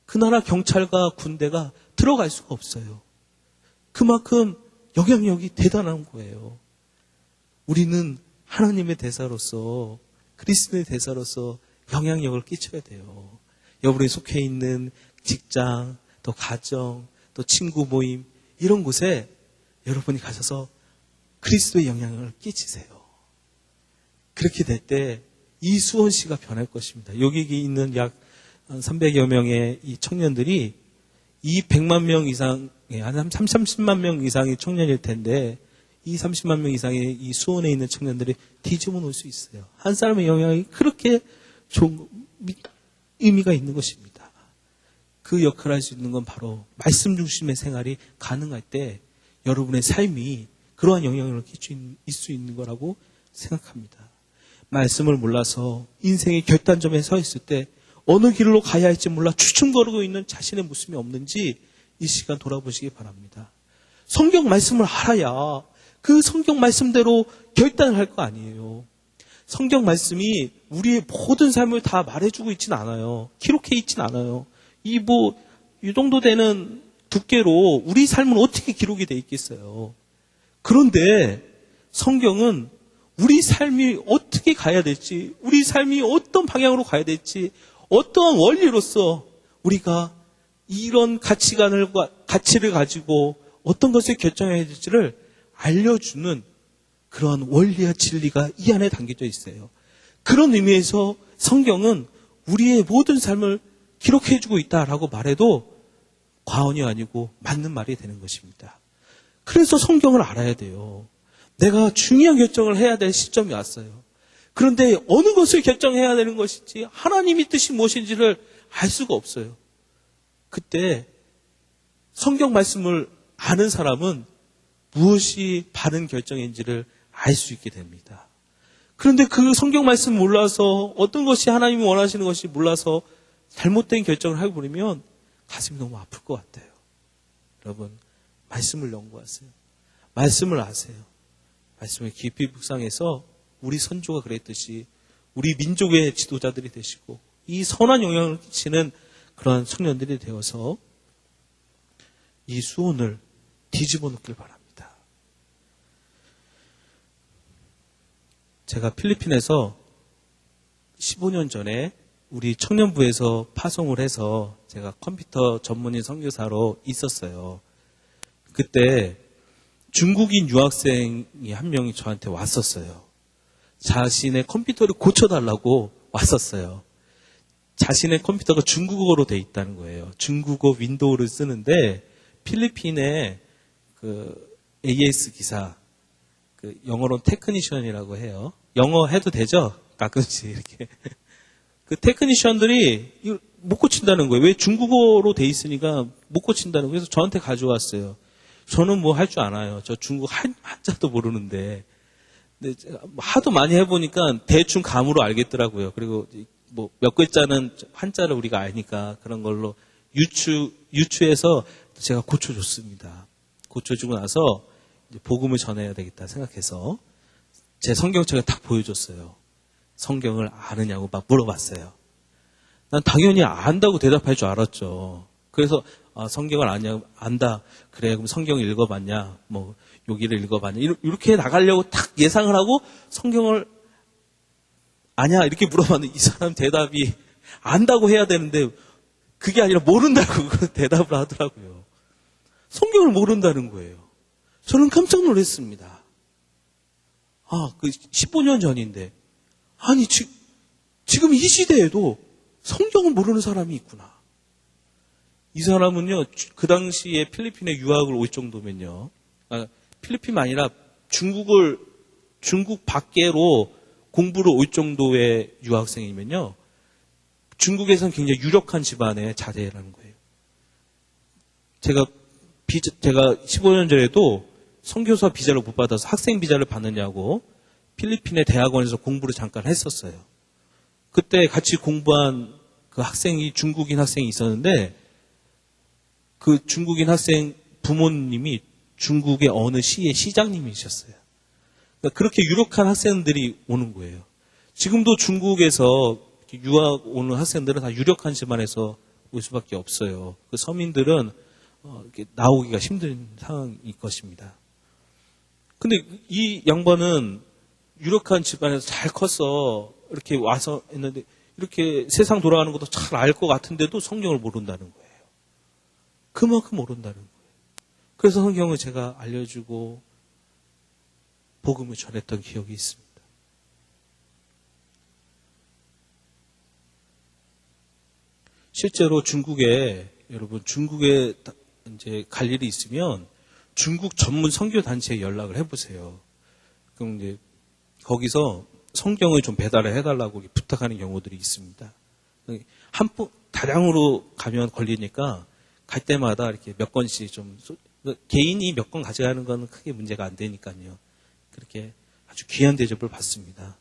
그 나라 경찰과 군대가 들어갈 수가 없어요. 그만큼 영향력이 대단한 거예요. 우리는 하나님의 대사로서 그리스도의 대사로서 영향력을 끼쳐야 돼요. 여러분이 속해 있는 직장, 또 가정, 또 친구 모임 이런 곳에 여러분이 가셔서 그리스도의 영향을 끼치세요. 그렇게 될 때 이 수원시가 변할 것입니다. 여기 있는 약 300여 명의 이 청년들이 이 100만 명 이상의 한 30만 명 이상의 청년일 텐데 이 30만 명 이상의 이 수원에 있는 청년들이 뒤집어 놓을 수 있어요. 한 사람의 영향이 그렇게 좋은 의미가 있는 것입니다. 그 역할을 할 수 있는 건 바로 말씀 중심의 생활이 가능할 때 여러분의 삶이 그러한 영향을 끼칠 수 있는 거라고 생각합니다. 말씀을 몰라서 인생의 결단점에 서 있을 때 어느 길로 가야 할지 몰라 주춤거리고 있는 자신의 모습이 없는지 이 시간 돌아보시기 바랍니다. 성경 말씀을 알아야 그 성경 말씀대로 결단을 할 거 아니에요. 성경 말씀이 우리의 모든 삶을 다 말해주고 있진 않아요. 기록해 있진 않아요. 이 정도 되는 두께로 우리 삶은 어떻게 기록이 돼 있겠어요. 그런데 성경은 우리 삶이 어떻게 가야 될지, 우리 삶이 어떤 방향으로 가야 될지, 어떠한 원리로서 우리가 이런 가치를 가지고 어떤 것을 결정해야 될지를 알려주는 그런 원리와 진리가 이 안에 담겨져 있어요. 그런 의미에서 성경은 우리의 모든 삶을 기록해주고 있다라고 말해도 과언이 아니고 맞는 말이 되는 것입니다. 그래서 성경을 알아야 돼요. 내가 중요한 결정을 해야 될 시점이 왔어요. 그런데 어느 것을 결정해야 되는 것인지 하나님의 뜻이 무엇인지를 알 수가 없어요. 그때 성경 말씀을 아는 사람은 무엇이 바른 결정인지를 알 수 있게 됩니다. 그런데 그 성경 말씀 몰라서 어떤 것이 하나님이 원하시는 것이 몰라서 잘못된 결정을 하고 버리면 가슴이 너무 아플 것 같아요. 여러분, 말씀을 연구하세요. 말씀을 아세요. 말씀을 깊이 묵상해서 우리 선조가 그랬듯이 우리 민족의 지도자들이 되시고 이 선한 영향을 끼치는 그러한 청년들이 되어서 이 수원을 뒤집어 놓길 바랍니다. 제가 필리핀에서 15년 전에 우리 청년부에서 파송을 해서 제가 컴퓨터 전문인 선교사로 있었어요. 그때 중국인 유학생이 한 명이 저한테 왔었어요. 자신의 컴퓨터를 고쳐달라고 왔었어요. 자신의 컴퓨터가 중국어로 돼 있다는 거예요. 중국어 윈도우를 쓰는데 필리핀의 그 AS 기사, 그 영어로는 테크니션이라고 해요. 영어 해도 되죠? 가끔씩 이렇게. 그 테크니션들이 이걸 못 고친다는 거예요. 왜? 중국어로 돼 있으니까 못 고친다는 거예요. 그래서 저한테 가져왔어요. 저는 뭐 할 줄 알아요. 저 중국 한자도 모르는데. 근데 제가 하도 많이 해보니까 대충 감으로 알겠더라고요. 그리고 뭐 몇 글자는 한자를 우리가 아니까 그런 걸로 유추해서 제가 고쳐줬습니다. 고쳐주고 나서 이제 복음을 전해야 되겠다 생각해서 제 성경책을 딱 보여줬어요. 성경을 아느냐고 막 물어봤어요. 난 당연히 안다고 대답할 줄 알았죠. 그래서 성경을 안다. 그래, 그럼 성경 읽어봤냐? 뭐 여기를 읽어봤냐? 이렇게 나가려고 딱 예상을 하고 성경을 아냐? 이렇게 물어봤는데 이 사람 대답이 안다고 해야 되는데 그게 아니라 모른다고 대답을 하더라고요. 성경을 모른다는 거예요. 저는 깜짝 놀랐습니다. 그 15년 전인데 아니 지금 이 시대에도 성경을 모르는 사람이 있구나. 이 사람은요, 그 당시에 필리핀에 유학을 올 정도면요, 필리핀이 아니라 중국 밖으로 공부를 올 정도의 유학생이면요, 중국에서는 굉장히 유력한 집안의 자제라는 거예요. 제가 15년 전에도 선교사 비자를 못 받아서 학생 비자를 받느냐고 필리핀의 대학원에서 공부를 잠깐 했었어요. 그때 같이 공부한 그 학생이 중국인 학생이 있었는데 그 중국인 학생 부모님이 중국의 어느 시의 시장님이셨어요. 그러니까 그렇게 유력한 학생들이 오는 거예요. 지금도 중국에서 유학 오는 학생들은 다 유력한 집안에서 올 수밖에 없어요. 그 서민들은 이렇게 나오기가 힘든 상황일 것입니다. 근데 이 양반은 유력한 집안에서 잘 컸어. 이렇게 와서 했는데 이렇게 세상 돌아가는 것도 잘 알 것 같은데도 성경을 모른다는 거예요. 그만큼 모른다는 거예요. 그래서 성경을 제가 알려주고 복음을 전했던 기억이 있습니다. 실제로 여러분 중국에 이제 갈 일이 있으면 중국 전문 선교 단체에 연락을 해보세요. 그럼 이제 거기서 성경을 좀 배달을 해달라고 부탁하는 경우들이 있습니다. 다량으로 가면 걸리니까 갈 때마다 이렇게 몇 권씩 개인이 몇 권 가져가는 건 크게 문제가 안 되니까요. 그렇게 아주 귀한 대접을 받습니다.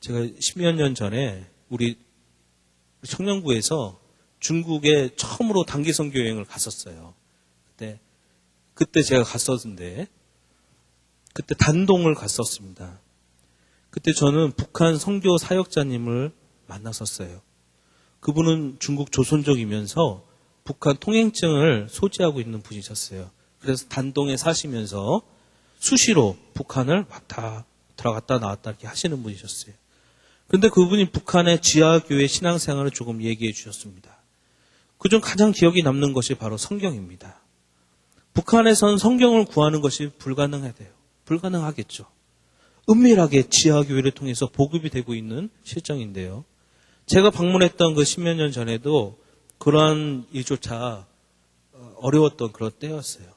제가 10여 년 전에 우리 청년부에서 중국에 처음으로 단기 선교 여행을 갔었어요. 그때 제가 갔었는데, 그때 단동을 갔었습니다. 그때 저는 북한 선교 사역자님을 만났었어요. 그분은 중국 조선족이면서 북한 통행증을 소지하고 있는 분이셨어요. 그래서 단동에 사시면서 수시로 북한을 들어갔다 나왔다 이렇게 하시는 분이셨어요. 그런데 그분이 북한의 지하교회 신앙생활을 조금 얘기해 주셨습니다. 그중 가장 기억이 남는 것이 바로 성경입니다. 북한에선 성경을 구하는 것이 불가능하겠죠. 은밀하게 지하교회를 통해서 보급이 되고 있는 실정인데요. 제가 방문했던 그 10여 년 전에도 그러한 일조차 어려웠던 그런 때였어요.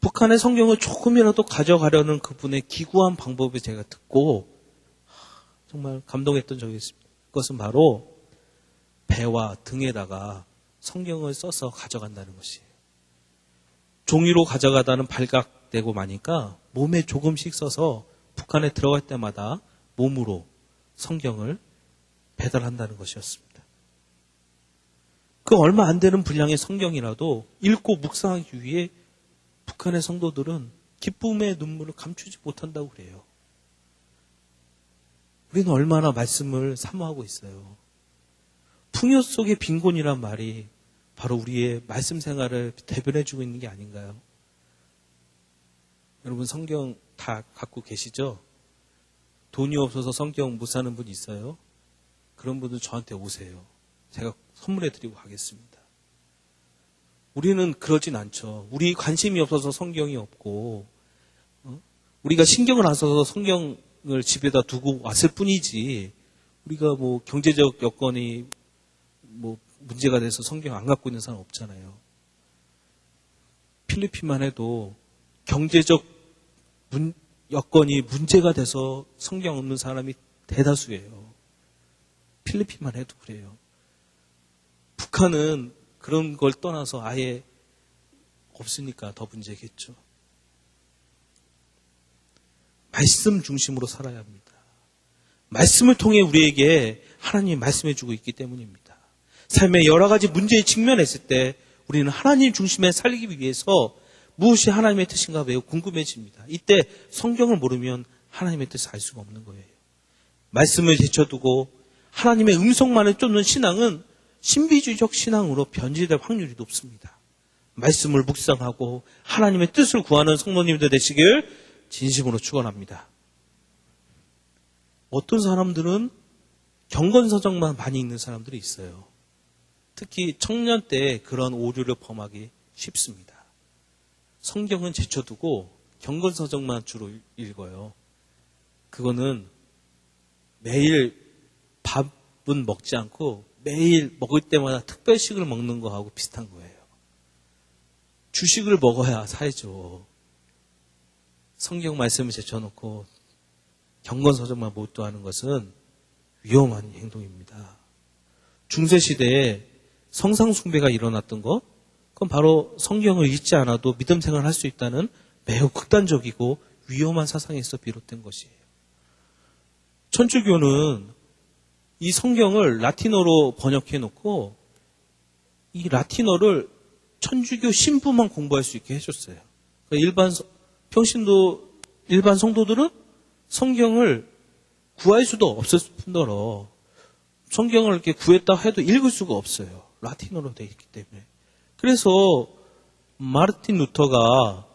북한의 성경을 조금이라도 가져가려는 그분의 기구한 방법을 제가 듣고 정말 감동했던 적이 있습니다. 그것은 바로 배와 등에다가 성경을 써서 가져간다는 것이에요. 종이로 가져가다는 발각되고 마니까 몸에 조금씩 써서 북한에 들어갈 때마다 몸으로 성경을 배달한다는 것이었습니다. 그 얼마 안 되는 분량의 성경이라도 읽고 묵상하기 위해 북한의 성도들은 기쁨의 눈물을 감추지 못한다고 그래요. 우리는 얼마나 말씀을 사모하고 있어요. 풍요 속의 빈곤이란 말이 바로 우리의 말씀 생활을 대변해주고 있는 게 아닌가요? 여러분 성경 다 갖고 계시죠? 돈이 없어서 성경 못 사는 분 있어요? 그런 분들 저한테 오세요. 제가 선물해드리고 가겠습니다. 우리는 그러진 않죠. 우리 관심이 없어서 성경이 없고 우리가 신경을 안 써서 성경을 집에다 두고 왔을 뿐이지 우리가 뭐 경제적 여건이 뭐 문제가 돼서 성경 안 갖고 있는 사람 없잖아요. 필리핀만 해도 경제적 여건이 문제가 돼서 성경 없는 사람이 대다수예요. 필리핀만 해도 그래요. 북한은 그런 걸 떠나서 아예 없으니까 더 문제겠죠. 말씀 중심으로 살아야 합니다. 말씀을 통해 우리에게 하나님이 말씀해주고 있기 때문입니다. 삶의 여러 가지 문제에 직면했을 때 우리는 하나님 중심에 살기 위해서 무엇이 하나님의 뜻인가 매우 궁금해집니다. 이때 성경을 모르면 하나님의 뜻을 알 수가 없는 거예요. 말씀을 제쳐두고 하나님의 음성만을 쫓는 신앙은 신비주의적 신앙으로 변질될 확률이 높습니다. 말씀을 묵상하고 하나님의 뜻을 구하는 성도님들 되시길 진심으로 축원합니다. 어떤 사람들은 경건서적만 많이 읽는 사람들이 있어요. 특히 청년 때 그런 오류를 범하기 쉽습니다. 성경은 제쳐두고 경건서적만 주로 읽어요. 그거는 매일 밥은 먹지 않고 매일 먹을 때마다 특별식을 먹는 거하고 비슷한 거예요. 주식을 먹어야 살죠. 성경 말씀을 제쳐놓고 경건서적만 몰두하는 것은 위험한 행동입니다. 중세시대에 성상숭배가 일어났던 것, 그건 바로 성경을 읽지 않아도 믿음 생활을 할 수 있다는 매우 극단적이고 위험한 사상에서 비롯된 것이에요. 천주교는 이 성경을 라틴어로 번역해놓고 이 라틴어를 천주교 신부만 공부할 수 있게 해줬어요. 그러니까 일반 성도들은 성경을 구할 수도 없을 뿐더러 성경을 이렇게 구했다 해도 읽을 수가 없어요. 라틴어로 되어 있기 때문에. 그래서 마르틴 루터가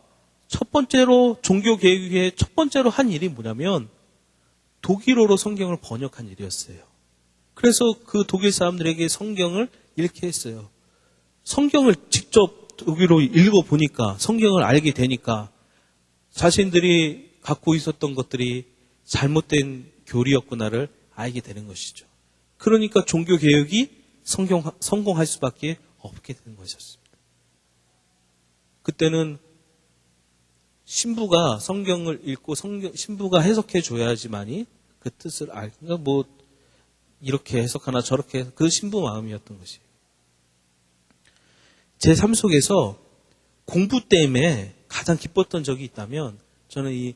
첫 번째로 종교 개혁에 첫 번째로 한 일이 뭐냐면 독일어로 성경을 번역한 일이었어요. 그래서 그 독일 사람들에게 성경을 읽게 했어요. 성경을 직접 독일어로 읽어보니까, 성경을 알게 되니까 자신들이 갖고 있었던 것들이 잘못된 교리였구나를 알게 되는 것이죠. 그러니까 종교개혁이 성공할 수밖에 없게 되는 것이었습니다. 그때는 신부가 성경을 읽고 신부가 해석해 줘야지만이 그 뜻을 그러니까 뭐 이렇게 해석하나 저렇게 그 신부 마음이었던 것이에요. 제 삶 속에서 공부 때문에 가장 기뻤던 적이 있다면 저는 이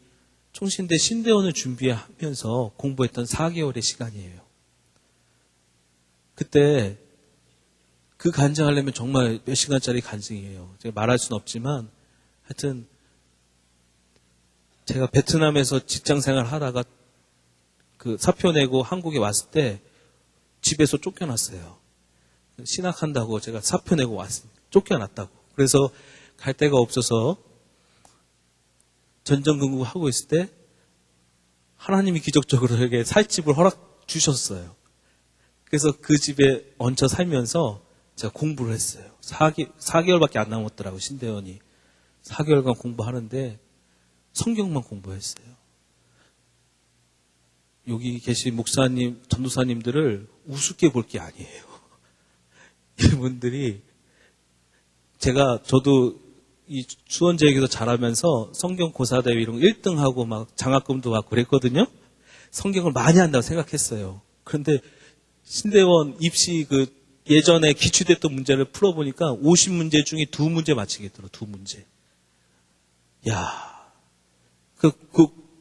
총신대 신대원을 준비하면서 공부했던 4개월의 시간이에요. 그때 그 간증하려면 정말 몇 시간짜리 간증이에요. 제가 말할 수는 없지만 하여튼 제가 베트남에서 직장생활 하다가 그 사표 내고 한국에 왔을 때 집에서 쫓겨났어요. 신학한다고 제가 사표 내고 왔습니다. 쫓겨났다고. 그래서 갈 데가 없어서 전전긍긍하고 있을 때 하나님이 기적적으로 저에게 살 집을 허락 주셨어요. 그래서 그 집에 얹혀 살면서 제가 공부를 했어요. 4개월밖에 안 남았더라고요. 신대원이. 4개월간 공부하는데 성경만 공부했어요. 여기 계신 목사님, 전도사님들을 우습게 볼 게 아니에요. 이분들이 저도 이 수원제에서 자라면서 성경 고사대회 이런 거 1등하고 막 장학금도 받고 그랬거든요. 성경을 많이 한다고 생각했어요. 그런데 신대원 입시 예전에 기출됐던 문제를 풀어보니까 50문제 중에 2문제 맞히겠더라고요. 2문제. 야,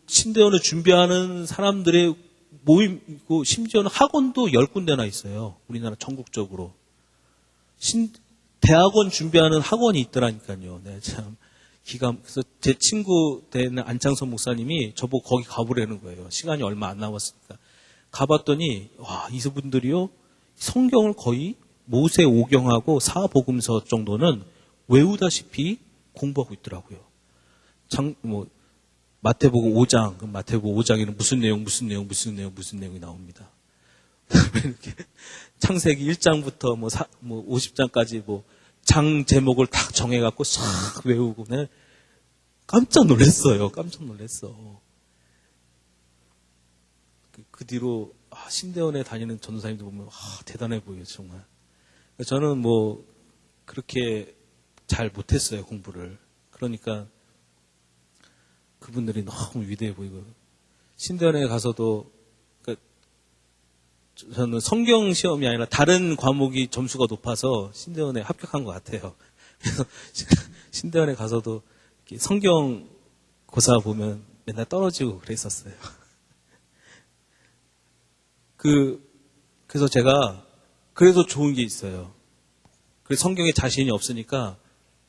신대원을 준비하는 사람들의 모임이고, 심지어는 학원도 10군데나 있어요. 우리나라 전국적으로. 대학원 준비하는 학원이 있더라니까요. 네, 참. 그래서 제 친구 되는 안창선 목사님이 저보고 거기 가보라는 거예요. 시간이 얼마 안 남았으니까. 가봤더니, 와, 이분들이요, 성경을 거의 모세 오경하고 사복음서 정도는 외우다시피 공부하고 있더라고요. 마태복음 5장, 그럼 마태복음 5장에는 무슨 내용이 나옵니다. 이렇게 창세기 1장부터 50장까지 장 제목을 딱 정해갖고 싹 외우고, 네. 깜짝 놀랐어요. 그 뒤로, 신대원에 다니는 전도사님들 보면, 대단해 보여요, 정말. 저는 그렇게 잘 못했어요, 공부를. 그러니까, 그분들이 너무 위대해 보이고, 신대원에 가서도, 저는 성경 시험이 아니라 다른 과목이 점수가 높아서 신대원에 합격한 것 같아요. 그래서 신대원에 가서도 성경 고사 보면 맨날 떨어지고 그랬었어요. 그래서 제가, 그래도 좋은 게 있어요. 그래서 성경에 자신이 없으니까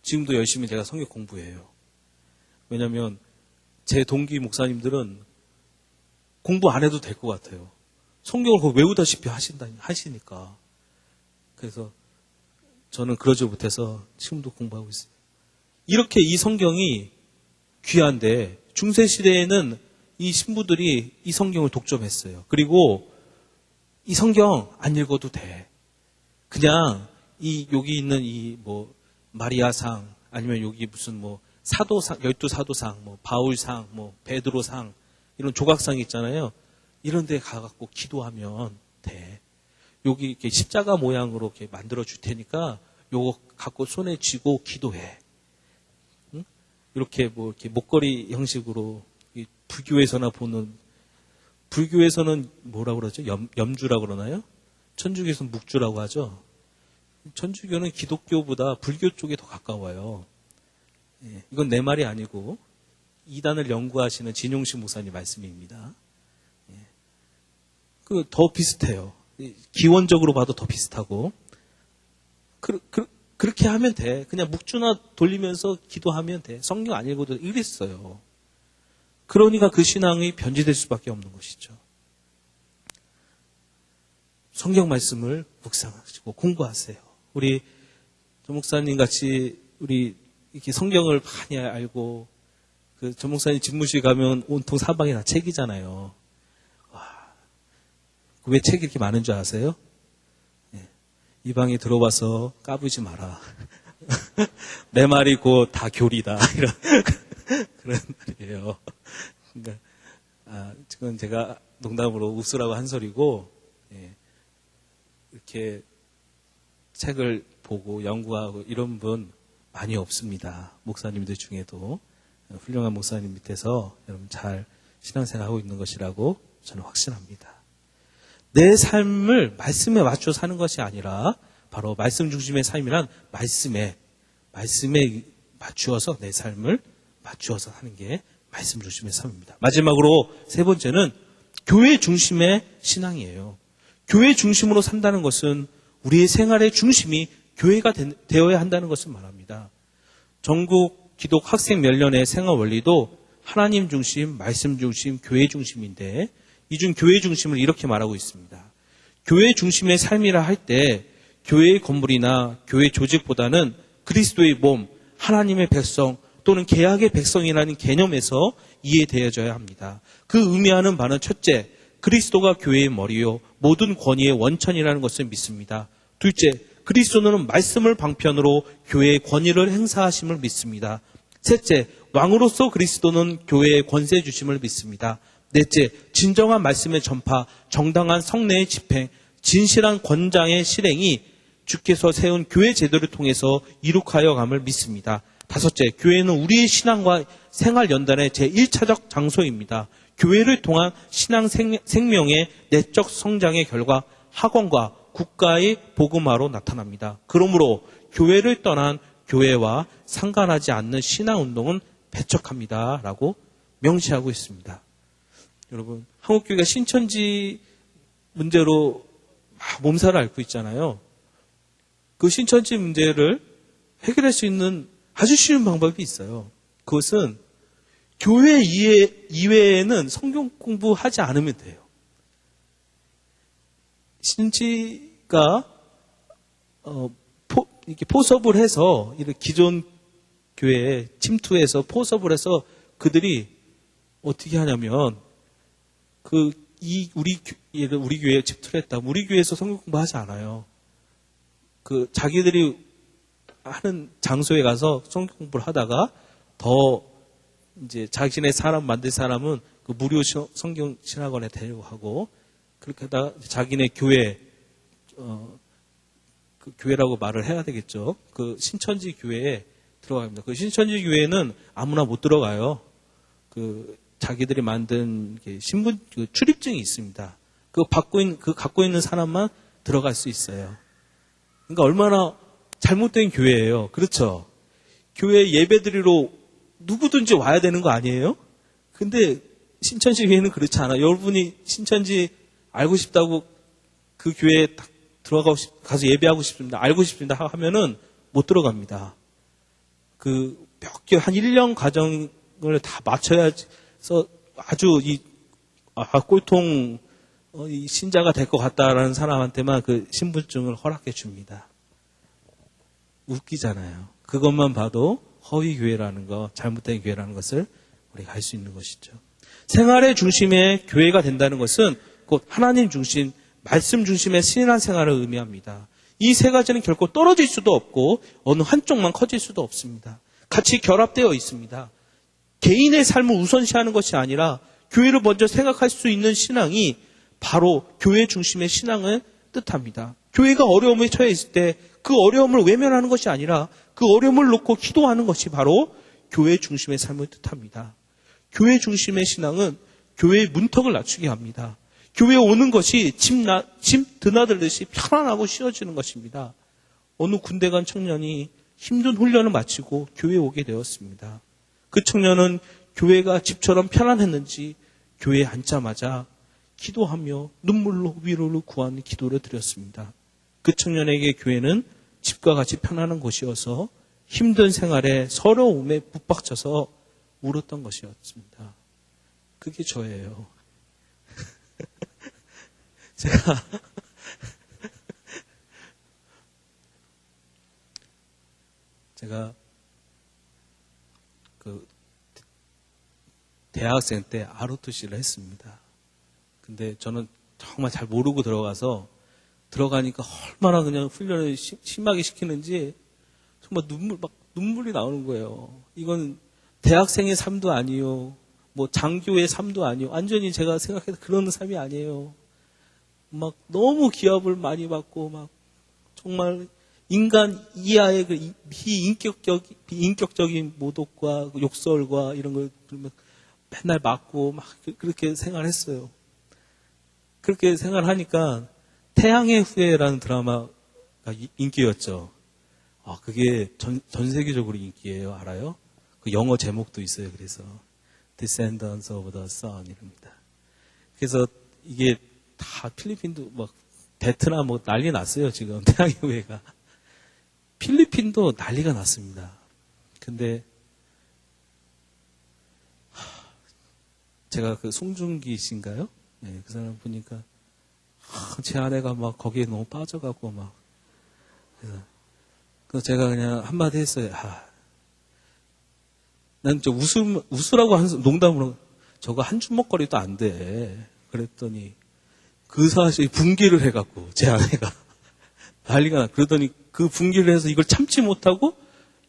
지금도 열심히 제가 성경 공부해요. 왜냐면 제 동기 목사님들은 공부 안 해도 될 것 같아요. 성경을 외우다시피 하시니까. 그래서 저는 그러지 못해서 지금도 공부하고 있어요. 이렇게 이 성경이 귀한데, 중세시대에는 이 신부들이 이 성경을 독점했어요. 그리고 이 성경 안 읽어도 돼. 그냥 여기 있는 마리아상, 아니면 여기 무슨 사도상, 12사도상, 바울상, 베드로상, 이런 조각상 있잖아요. 이런 데 가갖고 기도하면 돼. 여기 이렇게 십자가 모양으로 이렇게 만들어 줄 테니까 요거 갖고 손에 쥐고 기도해. 응? 이렇게 이렇게 목걸이 형식으로, 불교에서는 뭐라고 그러죠? 염주라고 그러나요? 천주교에서는 묵주라고 하죠. 천주교는 기독교보다 불교 쪽에 더 가까워요. 예, 이건 내 말이 아니고 이단을 연구하시는 진용식 목사님 말씀입니다. 더 비슷해요. 기원적으로 봐도 더 비슷하고. 그렇게 하면 돼. 그냥 묵주나 돌리면서 기도하면 돼. 성경 안 읽어도 이랬어요. 그러니까 그 신앙이 변질될 수밖에 없는 것이죠. 성경 말씀을 묵상하시고 공부하세요. 우리 전 목사님 같이 우리 이렇게 성경을 많이 알고, 전 목사님 집무실 가면 온통 사방에 다 책이잖아요. 왜 책이 이렇게 많은 줄 아세요? 예. 이 방에 들어와서 까부지 마라. 내 말이 곧 다 교리다. 이런 그런 말이에요. 그러니까 지금 제가 농담으로 웃으라고 한 소리고, 예. 이렇게 책을 보고 연구하고 이런 분 많이 없습니다. 목사님들 중에도 훌륭한 목사님 밑에서 여러분 잘 신앙생활하고 있는 것이라고 저는 확신합니다. 내 삶을 말씀에 맞춰 사는 것이 아니라 바로 말씀 중심의 삶이란 말씀에 맞추어서 내 삶을 맞추어서 하는 게 말씀 중심의 삶입니다. 마지막으로 세 번째는 교회 중심의 신앙이에요. 교회 중심으로 산다는 것은 우리의 생활의 중심이 교회가 되어야 한다는 것을 말합니다. 전국 기독 학생 연련의 생활 원리도 하나님 중심, 말씀 중심, 교회 중심인데 이 중 교회 중심을 이렇게 말하고 있습니다. 교회 중심의 삶이라 할 때 교회의 건물이나 교회 조직보다는 그리스도의 몸, 하나님의 백성 또는 계약의 백성이라는 개념에서 이해되어져야 합니다. 그 의미하는 바는 첫째, 그리스도가 교회의 머리요 모든 권위의 원천이라는 것을 믿습니다. 둘째, 그리스도는 말씀을 방편으로 교회의 권위를 행사하심을 믿습니다. 셋째, 왕으로서 그리스도는 교회의 권세 주심을 믿습니다. 넷째, 진정한 말씀의 전파, 정당한 성례의 집행, 진실한 권장의 실행이 주께서 세운 교회 제도를 통해서 이룩하여 감을 믿습니다. 다섯째, 교회는 우리의 신앙과 생활 연단의 제1차적 장소입니다. 교회를 통한 신앙 생명의 내적 성장의 결과 학원과 국가의 복음화로 나타납니다. 그러므로 교회를 떠난 교회와 상관하지 않는 신앙운동은 배척합니다. 라고 명시하고 있습니다. 여러분, 한국교회가 신천지 문제로 막 몸살을 앓고 있잖아요. 그 신천지 문제를 해결할 수 있는 아주 쉬운 방법이 있어요. 그것은 교회 이외에는 성경 공부하지 않으면 돼요. 신천지가 이렇게 포섭을 해서 이렇게 기존 교회에 침투해서 포섭을 해서 그들이 어떻게 하냐면 우리 교회에 침투를 했다. 우리 교회에서 성경 공부하지 않아요. 자기들이 하는 장소에 가서 성경 공부를 하다가 더 이제 자신의 사람 만들 사람은 그 무료 성경 신학원에 데려가고 그렇게 하다가 자기네 교회 그 교회라고 말을 해야 되겠죠. 그 신천지 교회에 들어갑니다. 그 신천지 교회는 아무나 못 들어가요. 자기들이 만든 신분 출입증이 있습니다. 갖고 있는 사람만 들어갈 수 있어요. 그러니까 얼마나 잘못된 교회예요. 그렇죠? 교회 예배드리러 누구든지 와야 되는 거 아니에요? 근데 신천지 교회는 그렇지 않아요. 여러분이 신천지 알고 싶다고 그 교회에 딱 가서 예배하고 싶습니다. 알고 싶습니다. 하면은 못 들어갑니다. 한 1년 과정을 다 맞춰야서 아주 꼴통 이 신자가 될 것 같다라는 사람한테만 그 신분증을 허락해 줍니다. 웃기잖아요. 그것만 봐도 허위 교회라는 거, 잘못된 교회라는 것을 우리가 알 수 있는 것이죠. 생활의 중심에 교회가 된다는 것은 곧 하나님 중심, 말씀 중심의 신앙생활을 의미합니다. 이 세 가지는 결코 떨어질 수도 없고 어느 한쪽만 커질 수도 없습니다. 같이 결합되어 있습니다. 개인의 삶을 우선시하는 것이 아니라 교회를 먼저 생각할 수 있는 신앙이 바로 교회 중심의 신앙을 뜻합니다. 교회가 어려움에 처해 있을 때 그 어려움을 외면하는 것이 아니라 그 어려움을 놓고 기도하는 것이 바로 교회 중심의 삶을 뜻합니다. 교회 중심의 신앙은 교회의 문턱을 낮추게 합니다. 교회에 오는 것이 짐 드나들듯이 편안하고 쉬워지는 것입니다. 어느 군대 간 청년이 힘든 훈련을 마치고 교회에 오게 되었습니다. 그 청년은 교회가 집처럼 편안했는지 교회에 앉자마자 기도하며 눈물로 위로를 구하는 기도를 드렸습니다. 그 청년에게 교회는 집과 같이 편안한 곳이어서 힘든 생활에 서러움에 붙박쳐서 울었던 것이었습니다. 그게 저예요. 제가 대학생 때 ROTC를 했습니다. 근데 저는 정말 잘 모르고 들어가니까 얼마나 그냥 훈련을 심하게 시키는지 정말 눈물이 나오는 거예요. 이건 대학생의 삶도 아니요. 뭐 장교의 삶도 아니요. 완전히 제가 생각해도 그런 삶이 아니에요. 막 너무 기합을 많이 받고 막 정말 인간 이하의 그 비인격적인 모독과 욕설과 이런 걸 맨날 맞고 막 그렇게 생활했어요. 그렇게 생활하니까 태양의 후예라는 드라마가 인기였죠. 그게 전 세계적으로 인기예요. 알아요? 그 영어 제목도 있어요. 그래서 Descendants of the Sun 이랍니다. 그래서 이게 다 필리핀도 막 베트남 뭐 난리 났어요. 지금 태양의 후예가. 필리핀도 난리가 났습니다. 근데 제가 그 송중기 씨인가요? 네, 그 사람 보니까 제 아내가 막 거기에 너무 빠져갖고 막 그래서 제가 그냥 한마디 했어요. 난 저 웃으라고 농담으로 저거 한 주먹거리도 안 돼. 그랬더니 그 사실 분기를 해갖고 제 아내가 난리가 나. 그러더니 그 분기를 해서 이걸 참지 못하고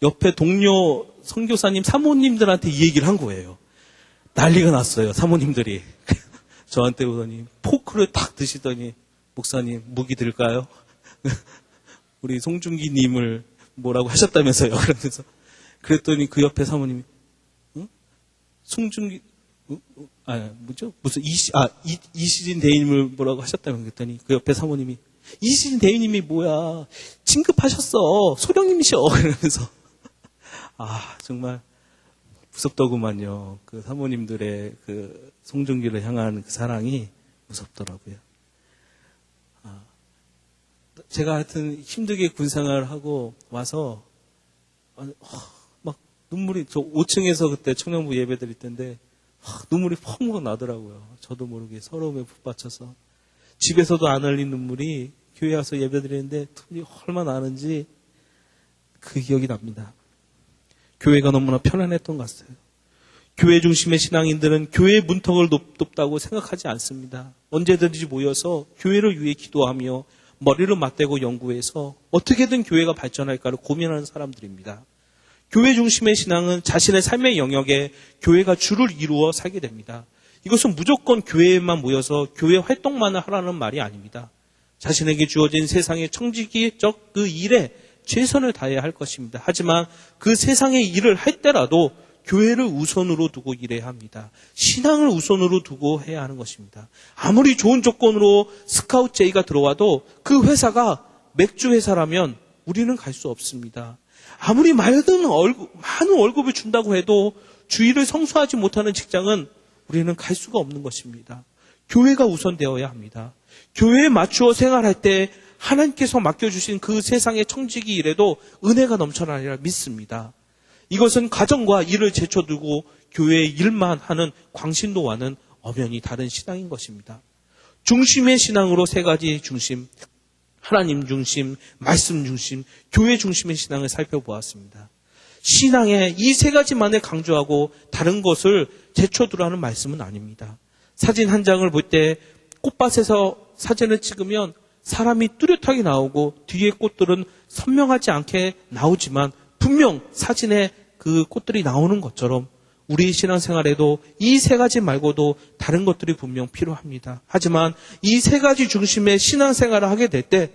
옆에 동료 선교사님 사모님들한테 이 얘기를 한 거예요. 난리가 났어요. 사모님들이 저한테 오더니 포크를 딱 드시더니 목사님 무기 들까요? 우리 송중기님을 뭐라고 하셨다면서요. 그러면서 그랬더니 그 옆에 사모님이 송중기 뭐죠? 무슨 이시진 대위님을 뭐라고 하셨다면 그랬더니 그 옆에 사모님이 이시진 대위님이 뭐야 진급하셨어 소령님이셔 그러면서 정말 무섭더구만요. 그 사모님들의 그 송중기를 향한 그 사랑이 무섭더라고요. 제가 하여튼 힘들게 군생활을 하고 와서 막 눈물이 저 5층에서 그때 청년부 예배 드릴 텐데 눈물이 펑펑 나더라고요. 저도 모르게 서러움에 북받쳐서 집에서도 안 흘린 눈물이 교회 와서 예배 드리는데 눈이 얼마나 나는지 그 기억이 납니다. 교회가 너무나 편안했던 것 같아요. 교회 중심의 신앙인들은 교회의 문턱을 높다고 생각하지 않습니다. 언제든지 모여서 교회를 위해 기도하며 머리를 맞대고 연구해서 어떻게든 교회가 발전할까를 고민하는 사람들입니다. 교회 중심의 신앙은 자신의 삶의 영역에 교회가 주를 이루어 살게 됩니다. 이것은 무조건 교회에만 모여서 교회 활동만을 하라는 말이 아닙니다. 자신에게 주어진 세상의 청지기적 그 일에 최선을 다해야 할 것입니다. 하지만 그 세상의 일을 할 때라도 교회를 우선으로 두고 일해야 합니다. 신앙을 우선으로 두고 해야 하는 것입니다. 아무리 좋은 조건으로 스카우트 제의가 들어와도 그 회사가 맥주 회사라면 우리는 갈 수 없습니다. 아무리 많은 월급을 준다고 해도 주의를 성수하지 못하는 직장은 우리는 갈 수가 없는 것입니다. 교회가 우선되어야 합니다. 교회에 맞추어 생활할 때 하나님께서 맡겨주신 그 세상의 청지기 일에도 은혜가 넘쳐나리라 믿습니다. 이것은 가정과 일을 제쳐두고 교회의 일만 하는 광신도와는 엄연히 다른 신앙인 것입니다. 중심의 신앙으로 세 가지 중심, 하나님 중심, 말씀 중심, 교회 중심의 신앙을 살펴보았습니다. 신앙에 이 세 가지만을 강조하고 다른 것을 제쳐두라는 말씀은 아닙니다. 사진 한 장을 볼 때 꽃밭에서 사진을 찍으면 사람이 뚜렷하게 나오고 뒤에 꽃들은 선명하지 않게 나오지만 분명 사진에 그 꽃들이 나오는 것처럼 우리 신앙생활에도 이 세 가지 말고도 다른 것들이 분명 필요합니다. 하지만 이 세 가지 중심의 신앙생활을 하게 될 때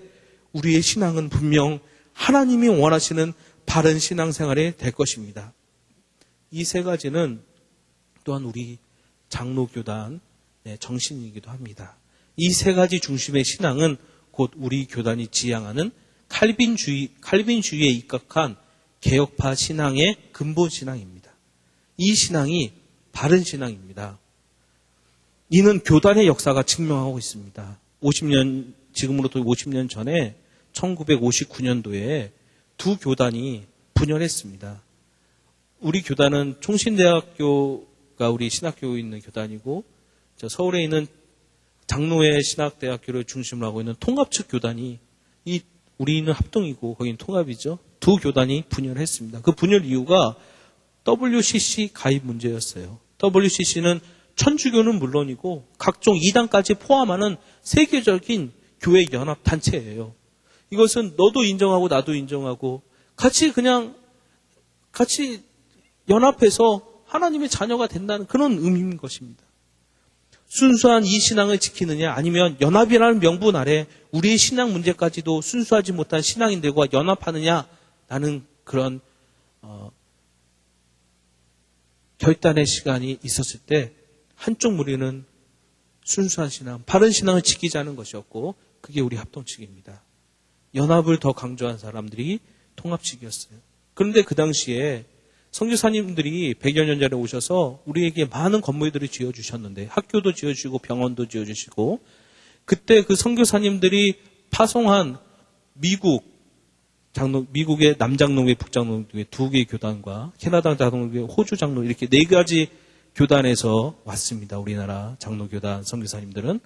우리의 신앙은 분명 하나님이 원하시는 바른 신앙생활이 될 것입니다. 이 세 가지는 또한 우리 장로교단의 정신이기도 합니다. 이 세 가지 중심의 신앙은 곧 우리 교단이 지향하는 칼빈주의에 입각한 개혁파 신앙의 근본 신앙입니다. 이 신앙이 바른 신앙입니다. 이는 교단의 역사가 증명하고 있습니다. 지금으로부터 50년 전에 1959년도에 두 교단이 분열했습니다. 우리 교단은 총신대학교가 우리 신학교에 있는 교단이고 서울에 있는 장로회 신학대학교를 중심으로 하고 있는 통합측 교단이 우리는 합동이고 거기는 통합이죠. 두 교단이 분열했습니다. 그 분열 이유가 WCC 가입 문제였어요. WCC는 천주교는 물론이고 각종 이단까지 포함하는 세계적인 교회 연합 단체예요. 이것은 너도 인정하고 나도 인정하고 같이 연합해서 하나님의 자녀가 된다는 그런 의미인 것입니다. 순수한 이 신앙을 지키느냐 아니면 연합이라는 명분 아래 우리의 신앙 문제까지도 순수하지 못한 신앙인들과 연합하느냐라는 그런 결단의 시간이 있었을 때 한쪽 무리는 순수한 신앙, 바른 신앙을 지키자는 것이었고 그게 우리 합동 측입니다. 연합을 더 강조한 사람들이 통합 측이었어요. 그런데 그 당시에 선교사님들이 100여 년 전에 오셔서 우리에게 많은 건물들을 지어주셨는데 학교도 지어주시고 병원도 지어주시고 그때 그 선교사님들이 파송한 미국의 남장로회, 북장로회 2개의 교단과 캐나다 장로회, 호주 장로 이렇게 4가지 교단에서 왔습니다. 우리나라 장로교단 선교사님들은.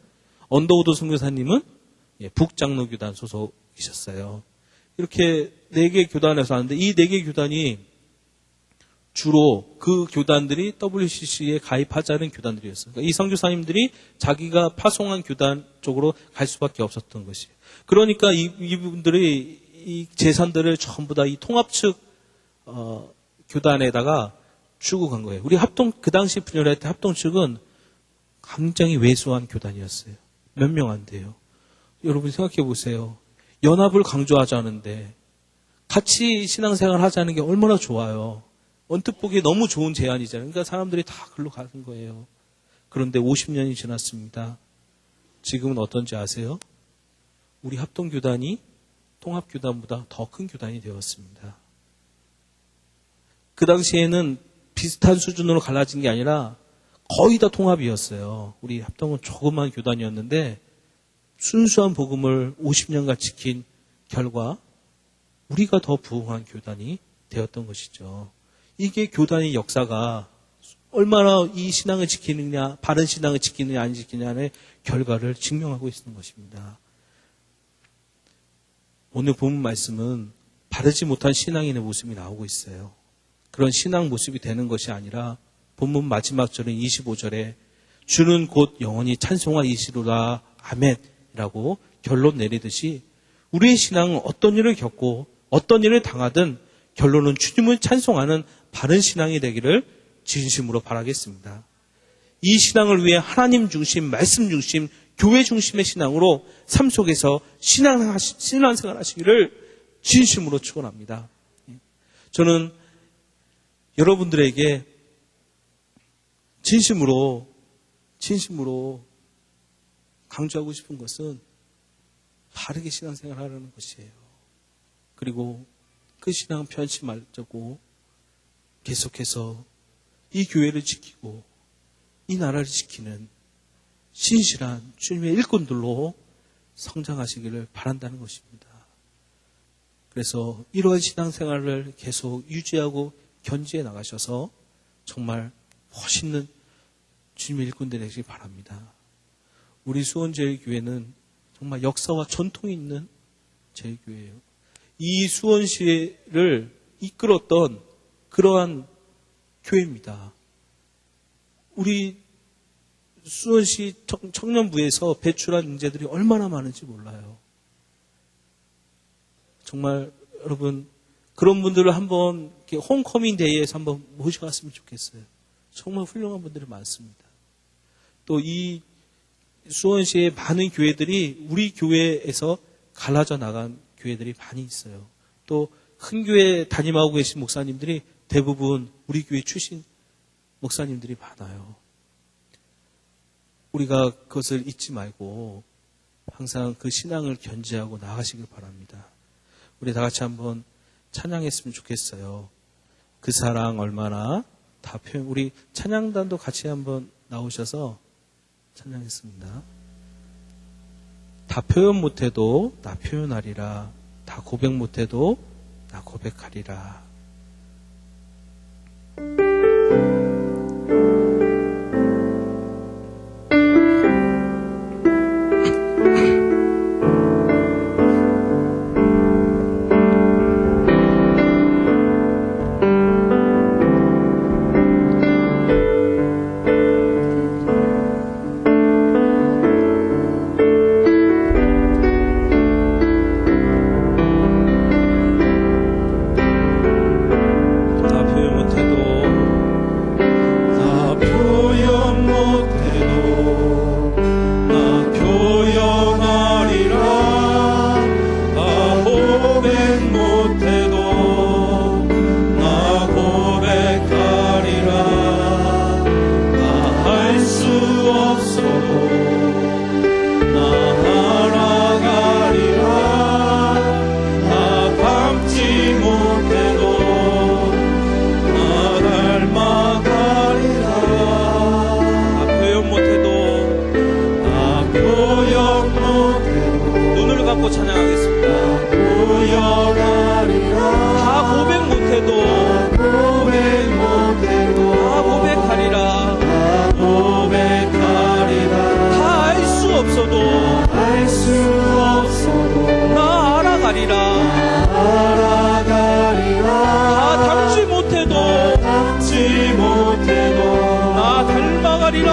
언더우드 선교사님은 북장로교단 소속이셨어요. 이렇게 4개 교단에서 왔는데 이 4개 교단이 주로 그 교단들이 WCC에 가입하자는 교단들이었어요. 그러니까 이 선교사님들이 자기가 파송한 교단 쪽으로 갈 수밖에 없었던 것이에요. 그러니까 이분들이 이 재산들을 전부 다 이 통합 측 교단에다가 주고 간 거예요. 우리 그 당시 분열할 때 합동 측은 굉장히 왜소한 교단이었어요. 몇 명 안 돼요. 여러분 생각해 보세요. 연합을 강조하자는데 같이 신앙생활 하자는 게 얼마나 좋아요. 언뜻 보기에 너무 좋은 제안이잖아요. 그러니까 사람들이 다 글로 가는 거예요. 그런데 50년이 지났습니다. 지금은 어떤지 아세요? 우리 합동교단이 통합교단보다 더 큰 교단이 되었습니다. 그 당시에는 비슷한 수준으로 갈라진 게 아니라 거의 다 통합이었어요. 우리 합동은 조그만 교단이었는데 순수한 복음을 50년간 지킨 결과 우리가 더 부흥한 교단이 되었던 것이죠. 이게 교단의 역사가 얼마나 이 신앙을 지키느냐, 바른 신앙을 지키느냐, 안 지키느냐의 결과를 증명하고 있는 것입니다. 오늘 본 말씀은 바르지 못한 신앙인의 모습이 나오고 있어요. 그런 신앙 모습이 되는 것이 아니라 본문 마지막 절인 25절에 주는 곧 영원히 찬송하이시로다 아멘이라고 결론 내리듯이 우리의 신앙은 어떤 일을 겪고 어떤 일을 당하든 결론은 주님을 찬송하는 바른 신앙이 되기를 진심으로 바라겠습니다. 이 신앙을 위해 하나님 중심, 말씀 중심, 교회 중심의 신앙으로 삶 속에서 신앙생활 하시기를 진심으로 축원합니다. 저는 여러분들에게 진심으로 강조하고 싶은 것은 바르게 신앙생활하라는 것이에요. 그리고 그 신앙은 편치 말자고 계속해서 이 교회를 지키고 이 나라를 지키는 신실한 주님의 일꾼들로 성장하시기를 바란다는 것입니다. 그래서 이러한 신앙생활을 계속 유지하고 견지해 나가셔서 정말 멋있는 주님의 일꾼들이 되시기 바랍니다. 우리 수원제일교회는 정말 역사와 전통이 있는 제일교회예요. 이 수원시를 이끌었던 그러한 교회입니다. 우리 수원시 청년부에서 배출한 인재들이 얼마나 많은지 몰라요. 정말 여러분 그런 분들을 한번 홈커밍 데이에서 한번 모셔갔으면 좋겠어요. 정말 훌륭한 분들이 많습니다. 또 이 수원시의 많은 교회들이 우리 교회에서 갈라져 나간 교회들이 많이 있어요. 또 큰 교회 담임하고 계신 목사님들이 대부분 우리 교회 출신 목사님들이 많아요. 우리가 그것을 잊지 말고 항상 그 신앙을 견지하고 나가시길 바랍니다. 우리 다 같이 한번 찬양했으면 좋겠어요. 그 사랑 얼마나 다 표현. 우리 찬양단도 같이 한번 나오셔서 찬양했습니다. 다 표현 못해도 나 표현하리라. 다 고백 못해도 나 고백하리라. 찬양하겠습니다. 다 고백 못해도 다 고백하리라. 다 알 수 없어도 나 알아가리라. 다 닮지 못해도 나 닮아가리라.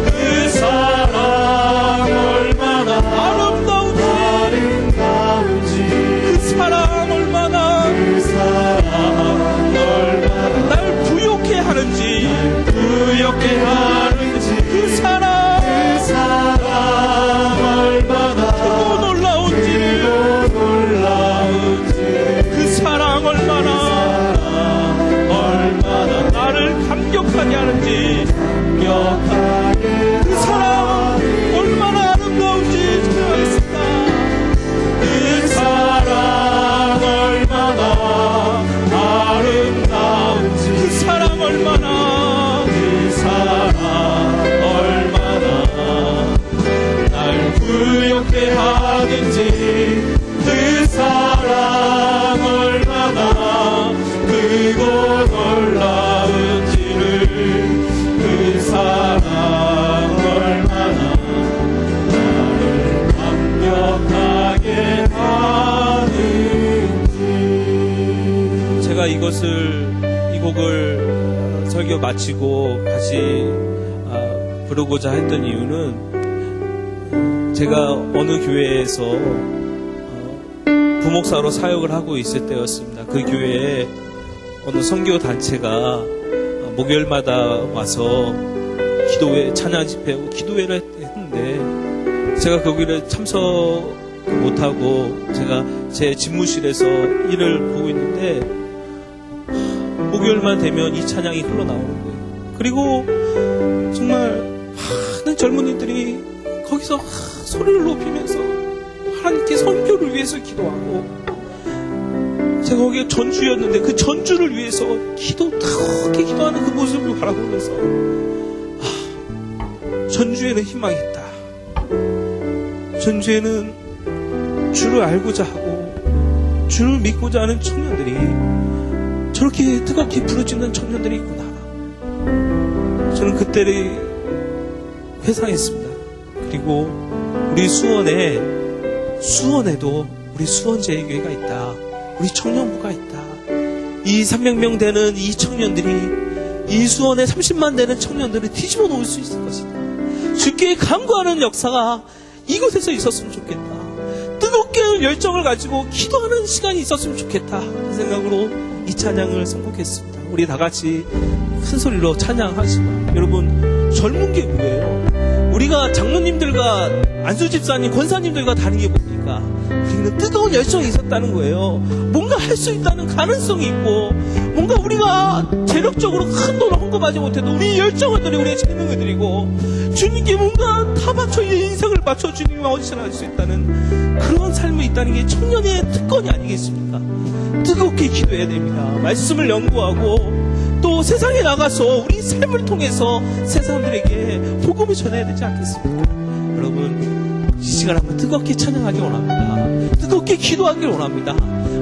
그 사랑 얼마나 아름다운지, 그 사랑 얼마나 날 부욕해 하는지, 그 사랑 얼마나 크고 놀라운지, 그 사랑 얼마나 나를 감격하게 하는지, 그 사랑 얼마나 아름다운지 생각했습니다. 그 사랑 얼마나 아름다운지, 그 사랑 얼마나 날 부욕해 하는지, 그 사랑 얼마나 크고 놀라운지를, 그 사랑 얼마나 나를 감격하게 하는지. 제가 이 곡을 설교 마치고 같이 부르고자 했던 이유는, 제가 어느 교회에서 부목사로 사역을 하고 있을 때였습니다. 그 교회에 어느 선교 단체가 목요일마다 와서 기도회, 찬양 집회하고 기도회를 했는데, 제가 거기를 참석 못하고 제가 제 집무실에서 일을 보고 있는데, 목요일만 되면 이 찬양이 흘러나오는 거예요. 그리고 정말 많은 젊은이들이 거기서 소리를 높이면서 하나님께 선교를 위해서 기도하고, 제가 거기에 전주였는데 그 전주를 위해서 그렇게 기도하는 그 모습을 바라보면서 전주에는 희망이 있다. 전주에는 주를 알고자 하고 주를 믿고자 하는 청년들이, 저렇게 뜨겁게 부르짖는 청년들이 있구나. 저는 그때를 회상했습니다. 그리고 우리 수원에도 우리 수원제일교회가 있다. 우리 청년부가 있다. 이 300명 되는 이 청년들이, 이 수원에 30만 되는 청년들을 뒤집어 놓을 수 있을 것이다. 주께 간구하는 역사가 이곳에서 있었으면 좋겠다. 뜨겁게 열정을 가지고 기도하는 시간이 있었으면 좋겠다. 그 생각으로 이 찬양을 선곡했습니다. 우리 다 같이 큰 소리로 찬양하시고. 여러분, 젊은 게 뭐예요? 우리가 장로님들과 안수집사님, 권사님들과 다른 게 뭡니까? 우리는 뜨거운 열정이 있었다는 거예요. 뭔가 할 수 있다는 가능성이 있고, 뭔가 우리가 재력적으로 큰 돈을 헌금하지 못해도 우리 열정을 드리고 우리의 재능을 드리고, 주님께 뭔가 다 바쳐, 인생을 바쳐 주님과 어디서나 할 수 있다는 그런 삶이 있다는 게 청년의 특권이 아니겠습니까? 뜨겁게 기도해야 됩니다. 말씀을 연구하고 또 세상에 나가서 우리 삶을 통해서 세상들에게 복음을 전해야 되지 않겠습니까? 여러분, 이 시간 한번 뜨겁게 찬양하기 원합니다. 뜨겁게 기도하기 원합니다.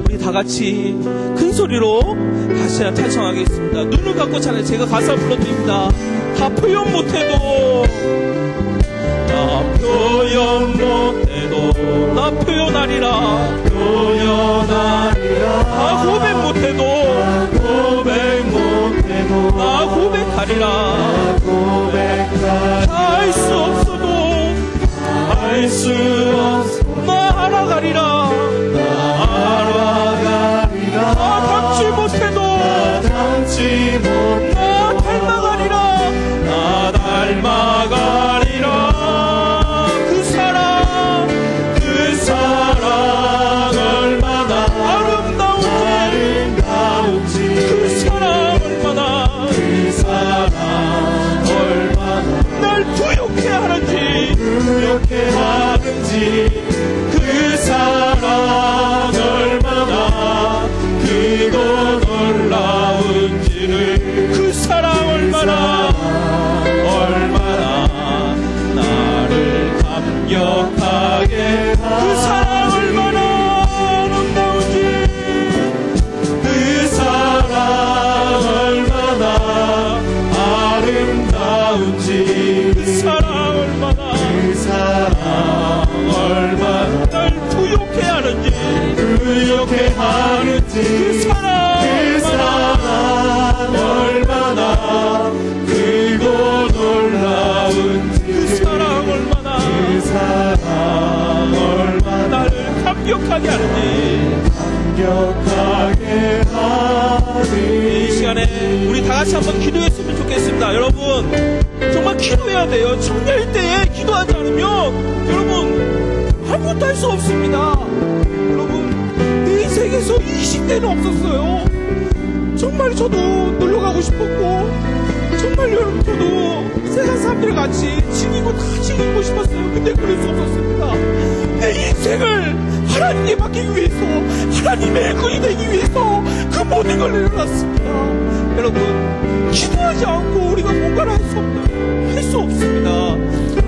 우리 다 같이 큰 소리로 다시 찬송하겠습니다. 눈을 감고 찬양, 제가 가사 불러드립니다. 다 표현 못해도, 나 표현 못해도 나 표현하리라. 나 고백 못해도 나 고백하리라. 다 알 수 없어도 나 알아가리라. 나 닮지 못해도 나 닮아가리라. 나 닮아가리라. 그 사랑 얼마나 아름다운지, 그 사랑 얼마나 날 부욕해 하는지, 그 사랑 얼마나 크고 놀라운지를, 그 사랑 얼마나 놀라운지 그 사랑 얼마나 그 사랑 얼마나 날 부욕해 하는지 그렇게 하는지 그 사랑 얼마나 크고 놀라운지 그 사랑 얼마나 그 사랑 얼마나 나를 감격하게 하는지 감격하게 하니 이 시간에 우리 다 같이 한번 기도했으면 좋겠습니다. 여러분 정말 기도해야 돼요. 청년일 때에 기도하지 않으면 여러분 아무것도 할 수 없습니다. 여러분 내 인생에서 20대는 없었어요. 정말 저도 놀러가고 싶었고 정말 여러분 저도 세상 사람들과 같이 즐기고 다 즐기고 싶었어요. 근데 그럴 수 없었습니다. 내 인생을 하나님께 맡기기 위해서 하나님의 거이 되기 위해서 그 모든 걸 내려놨습니다. 여러분 기도하지 않고 우리가 뭔가를 할 수 없습니다.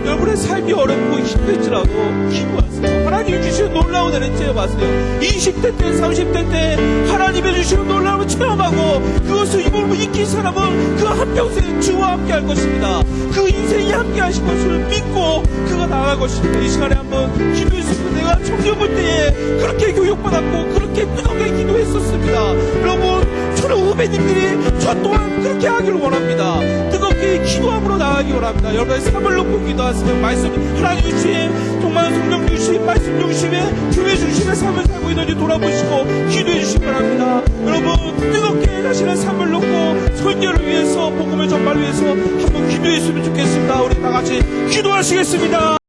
여러분의 삶이 어렵고 힘들지라도 기도하세요. 하나님이 주시는 놀라운 은혜 체험하세요. 20대 때 30대 때 하나님이 주시는 놀라움을 체험하고 그것을 이물고 익힌 사람은 그 한평생 주와 함께 할 것입니다. 그 인생이 함께 하신 것을 믿고 그가 나아갈 것입니다. 이 시간에 한번 기도했습니다. 내가 청년 볼 때에 그렇게 교육받았고 그렇게 뜨겁게 기도했었습니다. 여러분 저는 후배님들이 저 또한 그렇게 하기를 원합니다. 뜨겁게 기도함으로 나아가기 원합니다. 여러분의 삶을 놓고 기도하세요. 말씀 하나님 주시에 정말 성령 주심 말씀 중심에 교회 중심의 삶을 살고 있는지 돌아보시고 기도해 주시기 바랍니다. 여러분 뜨겁게 자신의 삶을 놓고 선교를 위해서 복음을 전파를 위해서 한번 기도했으면 좋겠습니다. 우리 다 같이 기도하시겠습니다.